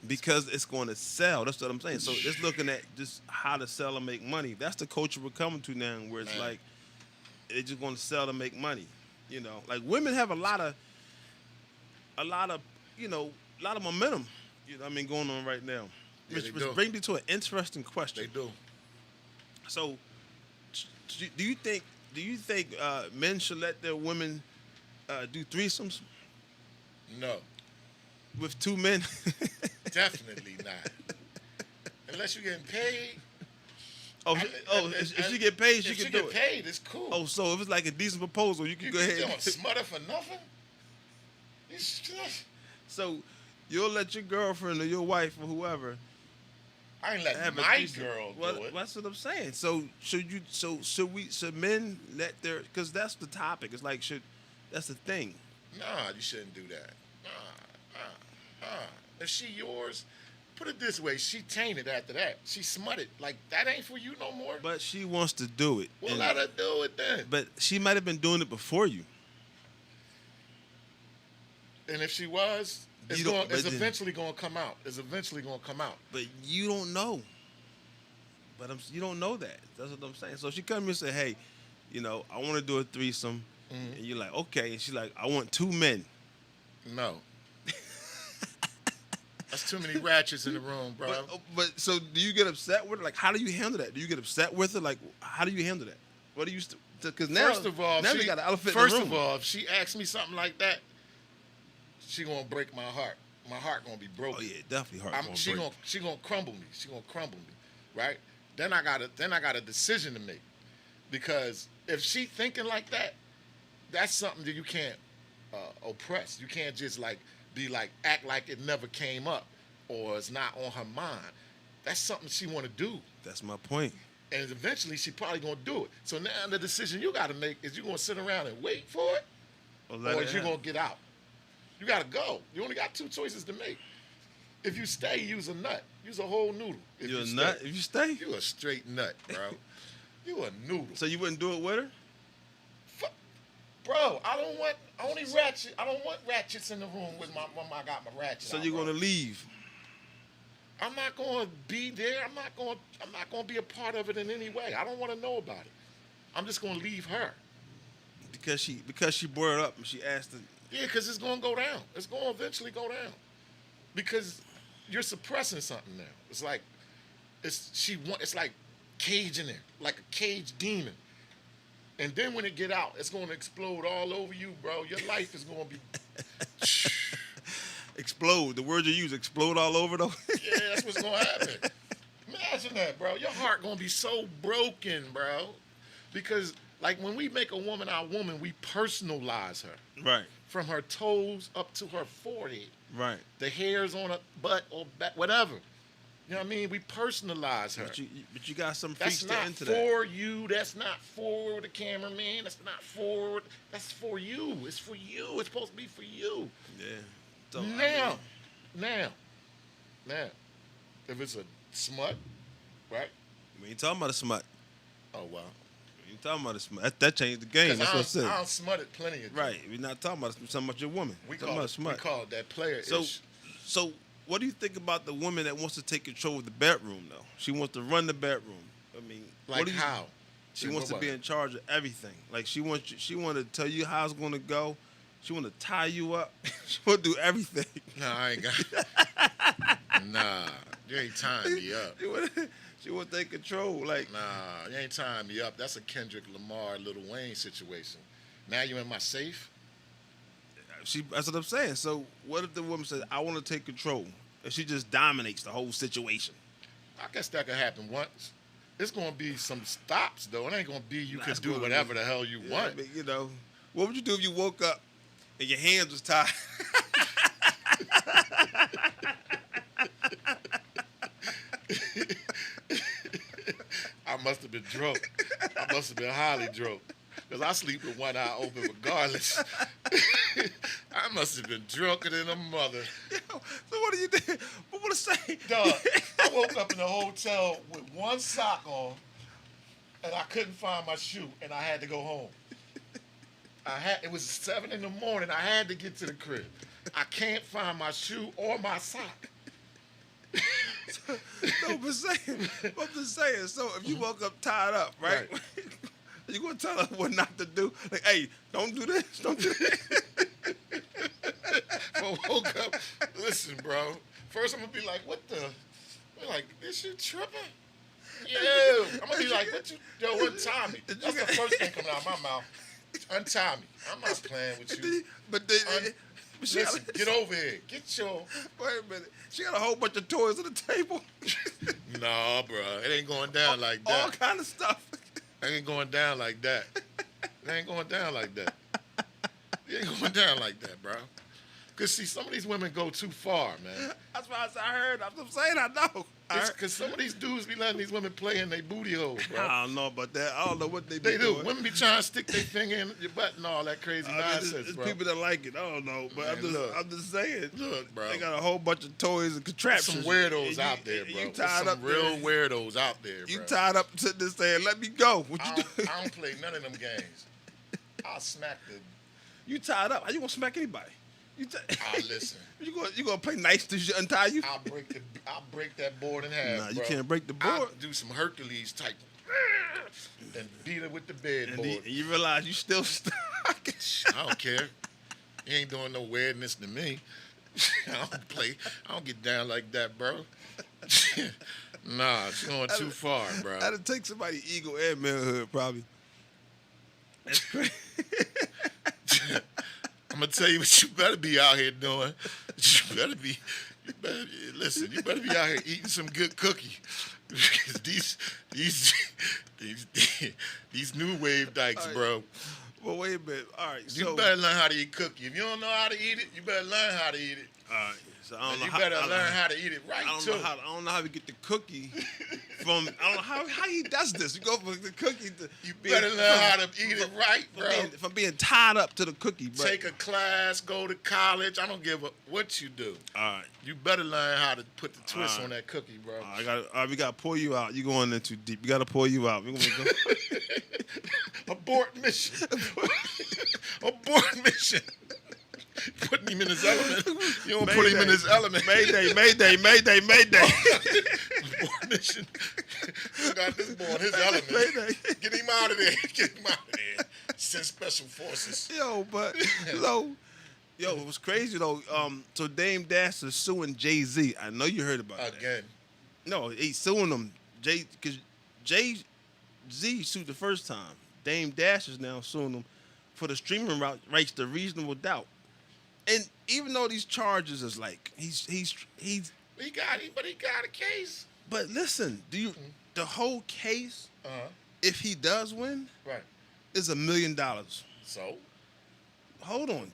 Speaker 2: Because it's going to sell. That's what I'm saying. So it's looking at just how to sell and make money. That's the culture we're coming to now, where it's like they're just going to sell to make money. Like women have a lot of momentum. Going on right now.
Speaker 1: Yeah,
Speaker 2: Which
Speaker 1: they do.
Speaker 2: brings me to an interesting question.
Speaker 1: They do.
Speaker 2: So, do you think men should let their women do threesomes
Speaker 1: No,
Speaker 2: with two men?
Speaker 1: definitely not. Unless you're getting paid.
Speaker 2: If she get paid, she can do
Speaker 1: If
Speaker 2: it.
Speaker 1: she get paid, it's cool.
Speaker 2: Oh, so if it's like a decent proposal, you can go ahead.
Speaker 1: You don't smother for nothing.
Speaker 2: So you'll let your girlfriend or your wife or whoever
Speaker 1: I ain't letting
Speaker 2: have a
Speaker 1: my
Speaker 2: threesome.
Speaker 1: girl
Speaker 2: Well,
Speaker 1: do it.
Speaker 2: that's what I'm saying. So should men let their, because that's the topic. It's like that's the thing.
Speaker 1: Nah, you shouldn't do that. If she yours, put it this way, she tainted after that. She smutted. Like, that ain't for you no more.
Speaker 2: But she wants to do it.
Speaker 1: Well,
Speaker 2: And-
Speaker 1: let her do it then.
Speaker 2: But she might have been doing it before you.
Speaker 1: And if she was,
Speaker 2: You don't-
Speaker 1: it's
Speaker 2: but-
Speaker 1: eventually going to come out. It's eventually going to come out.
Speaker 2: But you don't know. But you don't know that. That's what I'm saying. So she come here and say, hey, I want to do a threesome. And you're like, okay. And she's like, I want 2 men.
Speaker 1: No. That's too many ratchets in the room, bro.
Speaker 2: But so do you get upset with her? Like, how do you handle that? Do you get upset with her? Like, how do you handle that? What do you? Because now,
Speaker 1: first of all,
Speaker 2: they got an elephant in the room.
Speaker 1: First of all, if she asks me something like that, she gonna break my heart. My heart gonna be broken.
Speaker 2: Oh yeah, definitely heart.
Speaker 1: She gonna crumble me. She gonna crumble me, right? Then I got a decision to make, because if she thinking like that, that's something that you can't oppress. You can't just act like it never came up or it's not on her mind. That's something she want to do.
Speaker 2: That's my point.
Speaker 1: And eventually she probably gonna do it. So now the decision you got to make is you gonna sit around and wait for it, or is you gonna get out? You gotta go. You only got 2 choices to make. If you stay, use a nut. Use a whole noodle.
Speaker 2: You're a nut? If you stay?
Speaker 1: You a straight nut, bro. You a noodle.
Speaker 2: So you wouldn't do it with her?
Speaker 1: Bro, I don't want ratchets in the room when I got my ratchet.
Speaker 2: So you're gonna leave?
Speaker 1: I'm not gonna be there. I'm not gonna be a part of it in any way. I don't want to know about it. I'm just gonna leave her.
Speaker 2: Because she brought it up and she asked it.
Speaker 1: Yeah, because it's gonna go down. It's gonna eventually go down. Because you're suppressing something now. It's like it's like caging it, like a caged demon. And then when it get out, it's gonna explode all over you, bro. Your life is gonna be
Speaker 2: explode. The word you use, explode all over though.
Speaker 1: Yeah, that's what's gonna happen. Imagine that, bro. Your heart gonna be so broken, bro. Because like when we make a woman our woman, we personalize her.
Speaker 2: Right.
Speaker 1: From her toes up to her forehead.
Speaker 2: Right.
Speaker 1: The hairs on her butt or back, whatever. You know what I mean? We personalize her.
Speaker 2: But you got some freaks
Speaker 1: that's
Speaker 2: into
Speaker 1: that. That's
Speaker 2: that.
Speaker 1: not for you. That's not for the cameraman. That's not for. That's for you. It's for you. It's supposed to be for you.
Speaker 2: Yeah. So,
Speaker 1: Now, if it's a smut, right?
Speaker 2: We ain't talking about a smut.
Speaker 1: Oh, wow.
Speaker 2: We ain't talking about a smut. That changed the game. That's what I said.
Speaker 1: I smutted plenty of times.
Speaker 2: Right. We're not talking about your woman.
Speaker 1: We call it that player.
Speaker 2: So what do you think about the woman that wants to take control of the bedroom, though? She wants to run the bedroom. I mean,
Speaker 1: how?
Speaker 2: She wants to be in charge of everything. Like she wants to tell you how it's going to go. She want to tie you up. She want to do everything.
Speaker 1: No, I ain't got. Nah, you ain't tying me up.
Speaker 2: She want to take control. Like,
Speaker 1: nah, you ain't tying me up. That's a Kendrick Lamar, Lil Wayne situation. Now you in my safe.
Speaker 2: That's what I'm saying. So what if the woman says, I want to take control, and she just dominates the whole situation?
Speaker 1: I guess that could happen once. It's going to be some stops, though. It ain't going to be you can do whatever the hell you want.
Speaker 2: I mean, what would you do if you woke up and your hands was tied?
Speaker 1: I must have been drunk. I must have been highly drunk. Because I sleep with one eye open regardless. I must have been drunker than a mother.
Speaker 2: Yo, so what do you do? What would I say?
Speaker 1: Dog, I woke up in the hotel with one sock on, and I couldn't find my shoe, and I had to go home. It was 7 in the morning. I had to get to the crib. I can't find my shoe or my sock.
Speaker 2: I'm just saying. So if you woke up tied up, right? You gonna tell her what not to do? Like, hey, don't do this. Don't do this.
Speaker 1: I woke up. Listen, bro. First, I'm gonna be like, "What the?" I'm like, "Is you tripping?" Yeah. I'm gonna be like, "What you? Yo, untie me." That's the first thing coming out of my mouth. Untie me. I'm not playing with you. Listen, get over here. Get your.
Speaker 2: Wait a minute. She got a whole bunch of toys on the table.
Speaker 1: Nah, bro. It ain't going down like that.
Speaker 2: All kind of stuff.
Speaker 1: It ain't going down like that. It ain't going down like that. It ain't going down like that, bro. Because, see, some of these women go too far, man.
Speaker 2: That's why I heard. I'm saying I know.
Speaker 1: Because some of these dudes be letting these women play in their booty holes, bro.
Speaker 2: I don't know about that. I don't know what they
Speaker 1: do.
Speaker 2: doing.
Speaker 1: Women be trying to stick their finger in your butt and all that crazy nonsense, bro.
Speaker 2: There's people that like it. I don't know. But man, I'm just saying.
Speaker 1: Look, bro.
Speaker 2: They got a whole bunch of toys and contraptions.
Speaker 1: Some weirdos out there, bro.
Speaker 2: You tied
Speaker 1: some
Speaker 2: up
Speaker 1: real weirdos out there, bro.
Speaker 2: You tied up sitting there saying, let me go. What you doing?
Speaker 1: I don't play none of them games. I'll smack the...
Speaker 2: You tied up. How you gonna smack anybody?
Speaker 1: Listen.
Speaker 2: You gonna play nice to untie you?
Speaker 1: I'll break that board in half.
Speaker 2: Nah, you
Speaker 1: bro.
Speaker 2: can't break the board.
Speaker 1: I'll do some Hercules type and beat it with the bedboard.
Speaker 2: And you realize you still stuck.
Speaker 1: I don't care. You ain't doing no weirdness to me. I don't get down like that, bro. Nah, it's going too far, bro.
Speaker 2: That'll take somebody ego and manhood, probably. That's crazy.
Speaker 1: I'm gonna tell you what you better be out here doing. You better be out here eating some good cookie. Because these new wave dykes,
Speaker 2: right.
Speaker 1: bro.
Speaker 2: Well, wait a minute. All right,
Speaker 1: You better learn how to eat cookie. If you don't know how to eat it, you better learn how to eat it.
Speaker 2: all right. So I don't know
Speaker 1: You
Speaker 2: how,
Speaker 1: better learn how to eat it right,
Speaker 2: I
Speaker 1: too.
Speaker 2: don't know how we get the cookie from. I don't know how he does this. You go from the cookie to
Speaker 1: You better learn how to eat it right, bro.
Speaker 2: From being tied up to the cookie, bro.
Speaker 1: Take a class, go to college. I don't give a what you do.
Speaker 2: All right.
Speaker 1: You better learn how to put the twist
Speaker 2: All right.
Speaker 1: on that cookie, bro.
Speaker 2: We gotta pull you out. You going in too deep. We gotta pull you out. We're gonna go.
Speaker 1: Abort mission. Abort mission. Putting him in his element. You don't put him in his element.
Speaker 2: Mayday.
Speaker 1: Abort mission. You got this boy in his element.
Speaker 2: Mayday.
Speaker 1: Get him out of there. Get him out of there. Send special forces.
Speaker 2: It was crazy though. So Dame Dash is suing Jay-Z. I know you heard about that.
Speaker 1: Again.
Speaker 2: No, he's suing them. Because Jay-Z sued the first time. Dame Dash is now suing them for the streaming rights to Reasonable Doubt. And even though these charges is like he's
Speaker 1: He got a case.
Speaker 2: but listen, the whole case, if he does win,
Speaker 1: Right.
Speaker 2: is $1 million.
Speaker 1: So
Speaker 2: Hold on.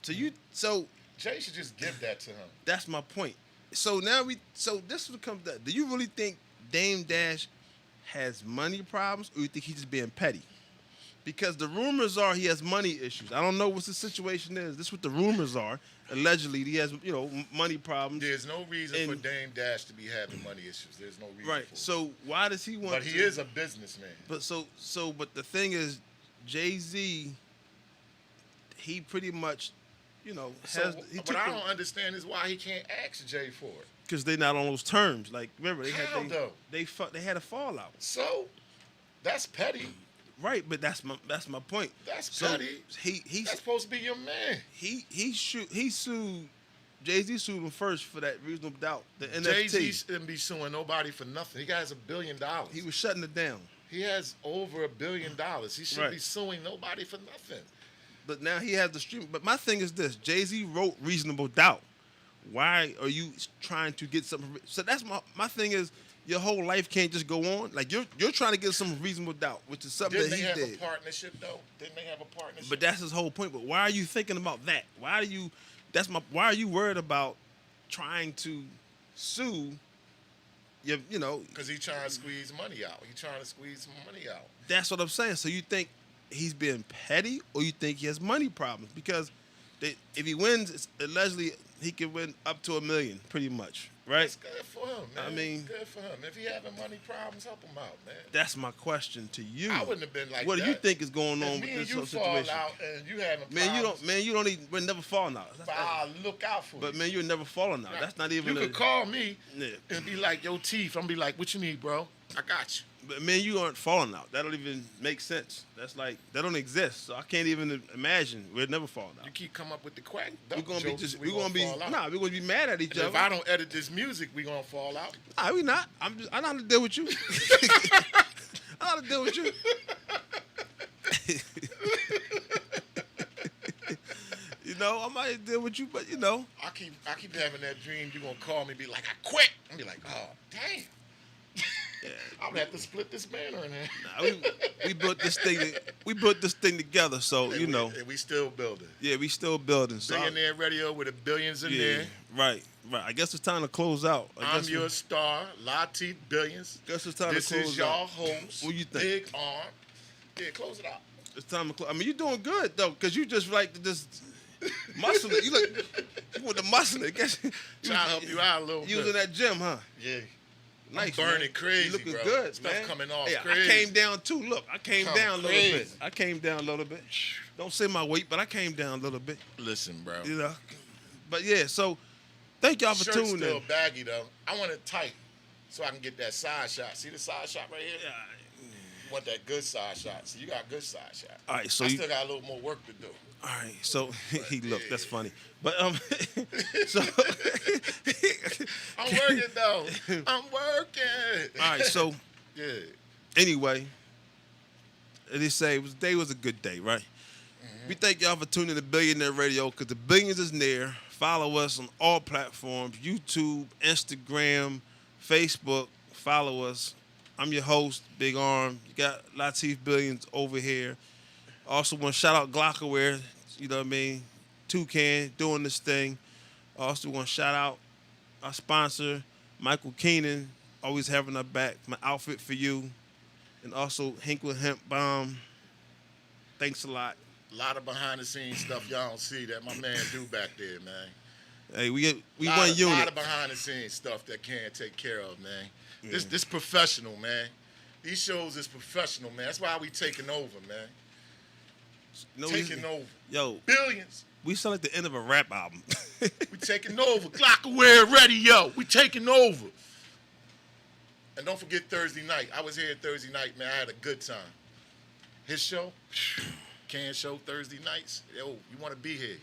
Speaker 2: So
Speaker 1: Jay should just give that to him.
Speaker 2: that's my point. So this will come down. Do you really think Dame Dash has money problems, or you think he's just being petty? Because the rumors are he has money issues. I don't know what the situation is. This is what the rumors are. Allegedly, he has money problems.
Speaker 1: There's no reason for Dame Dash to be having money issues. There's no reason.
Speaker 2: Right.
Speaker 1: For it.
Speaker 2: So why does he want?
Speaker 1: But he is a businessman.
Speaker 2: But but the thing is, Jay-Z, he pretty much, has.
Speaker 1: But I don't understand is why he can't ask Jay for it.
Speaker 2: Because they're not on those terms. Like remember,
Speaker 1: How,
Speaker 2: they had a fallout.
Speaker 1: So that's petty.
Speaker 2: Right, but that's my point.
Speaker 1: That's petty.
Speaker 2: He's
Speaker 1: That's supposed to be your man.
Speaker 2: he sued Jay-Z sued him first for that Reasonable Doubt. The NFT.
Speaker 1: Jay-Z shouldn't be suing nobody for nothing. He has $1 billion.
Speaker 2: He was shutting it down.
Speaker 1: He has over $1 billion. He shouldn't be
Speaker 2: Right.
Speaker 1: suing nobody for nothing.
Speaker 2: But now he has the stream. But my thing is this: Jay-Z wrote Reasonable Doubt. Why are you trying to get something? So that's my thing is your whole life can't just go on. Like you're trying to get some Reasonable Doubt, which is something
Speaker 1: Didn't
Speaker 2: that
Speaker 1: they
Speaker 2: he
Speaker 1: have
Speaker 2: did.
Speaker 1: a partnership though? Didn't they have a partnership?
Speaker 2: But that's his whole point. But why are you thinking about that? Why are you worried about trying to sue?
Speaker 1: Because he's trying to squeeze money out. He's trying to squeeze some money out.
Speaker 2: That's what I'm saying. So you think he's being petty, or you think he has money problems? Because if he wins, allegedly he can win up to $1 million, pretty much, right?
Speaker 1: It's good for him, man.
Speaker 2: I mean,
Speaker 1: good for him. If he having money problems, help him out, man.
Speaker 2: That's my question to you.
Speaker 1: I wouldn't have been like
Speaker 2: what
Speaker 1: that.
Speaker 2: do you think is going on
Speaker 1: If
Speaker 2: with
Speaker 1: me and
Speaker 2: this
Speaker 1: you
Speaker 2: whole
Speaker 1: fall
Speaker 2: situation?
Speaker 1: out and you having
Speaker 2: Man,
Speaker 1: problems,
Speaker 2: you don't even. We're never falling out.
Speaker 1: but I'll look out for you.
Speaker 2: But man, you're never falling out. That's not even.
Speaker 1: You could call me
Speaker 2: Yeah.
Speaker 1: and be like, "Yo, Teeth." I'm be like, "What you need, bro? I got you."
Speaker 2: But man, you aren't falling out. That don't even make sense. That's like that don't exist. So I can't even imagine. We're never falling out.
Speaker 1: You keep come up with the quack.
Speaker 2: We're gonna be
Speaker 1: jokes,
Speaker 2: we're gonna be
Speaker 1: fall out.
Speaker 2: we're gonna be mad at each
Speaker 1: And
Speaker 2: other.
Speaker 1: if I don't edit this music, we gonna fall out.
Speaker 2: Nah, we not. I know how to deal with you. I know how to deal with you. I might deal with you, but
Speaker 1: I keep having that dream. You gonna call me, be like, "I quit." I'm be like, "Oh, damn."
Speaker 2: Yeah.
Speaker 1: I'm gonna have to split this banner in there.
Speaker 2: Nah, we built this thing. We built this thing together. So
Speaker 1: And we still building.
Speaker 2: Yeah, we still building. So
Speaker 1: Billionaire Radio with the billions in there.
Speaker 2: Right. I guess it's time to close out.
Speaker 1: I'm your star, Latif Billions.
Speaker 2: Guess it's time
Speaker 1: This
Speaker 2: to close
Speaker 1: is y'all
Speaker 2: out.
Speaker 1: host.
Speaker 2: What you think?
Speaker 1: Big Arm. Yeah, close it out.
Speaker 2: It's time to close. I mean, you're doing good though, cause you just like to just muscle it. You want to muscle it. Guess
Speaker 1: Trying to help you out a little
Speaker 2: you was
Speaker 1: bit.
Speaker 2: in that gym, huh?
Speaker 1: Yeah.
Speaker 2: Nice,
Speaker 1: I'm burning
Speaker 2: man.
Speaker 1: crazy,
Speaker 2: You looking
Speaker 1: bro.
Speaker 2: good,
Speaker 1: Stuff
Speaker 2: man.
Speaker 1: coming off
Speaker 2: Yeah,
Speaker 1: crazy.
Speaker 2: I came down too. Look, I came
Speaker 1: Come
Speaker 2: down a little
Speaker 1: crazy.
Speaker 2: bit. I came down a little bit. Don't say my weight, but I came down a little bit.
Speaker 1: Listen, bro.
Speaker 2: But yeah, so thank y'all for
Speaker 1: Shirt's
Speaker 2: tuning
Speaker 1: still
Speaker 2: in.
Speaker 1: baggy though. I want it tight so I can get that side shot. See the side shot right here? You want that good side shot. So you got good side shot.
Speaker 2: All right, so
Speaker 1: I
Speaker 2: you,
Speaker 1: still got a little more work to do.
Speaker 2: all right, so he look, that's funny. But so
Speaker 1: I'm working though. I'm working.
Speaker 2: all right, so
Speaker 1: Yeah.
Speaker 2: anyway, they say today was a good day, right? We thank y'all for tuning in to Billionaire Radio because the billions is near. Follow us on all platforms, YouTube, Instagram, Facebook. Follow us. I'm your host, Big Arm. You got Latif Billions over here. Also want to shout out Glockerware, you know what I mean? Toucan doing this thing. Also want to shout out our sponsor, Michael Keenan, always having our back. My outfit for you. And also Hinkle Hemp Bomb. Thanks a lot.
Speaker 1: A lot of behind the scenes stuff y'all don't see that my man do back there, man.
Speaker 2: Hey, we
Speaker 1: A
Speaker 2: one
Speaker 1: lot
Speaker 2: unit.
Speaker 1: of behind the scenes stuff that can't take care of, man. This professional, man. These shows is professional, man. That's why we taking over, man.
Speaker 2: No,
Speaker 1: Taking over.
Speaker 2: Yo,
Speaker 1: Billions.
Speaker 2: we sound like the end of a rap album.
Speaker 1: We taking over. Glockerware Radio. We taking over. And don't forget Thursday night. I was here Thursday night, man. I had a good time. His show, Can Show Thursday nights. Yo, you want to be here.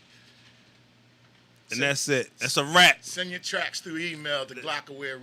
Speaker 2: And that's it. That's a wrap.
Speaker 1: Send your tracks through email to Glockerware Radio.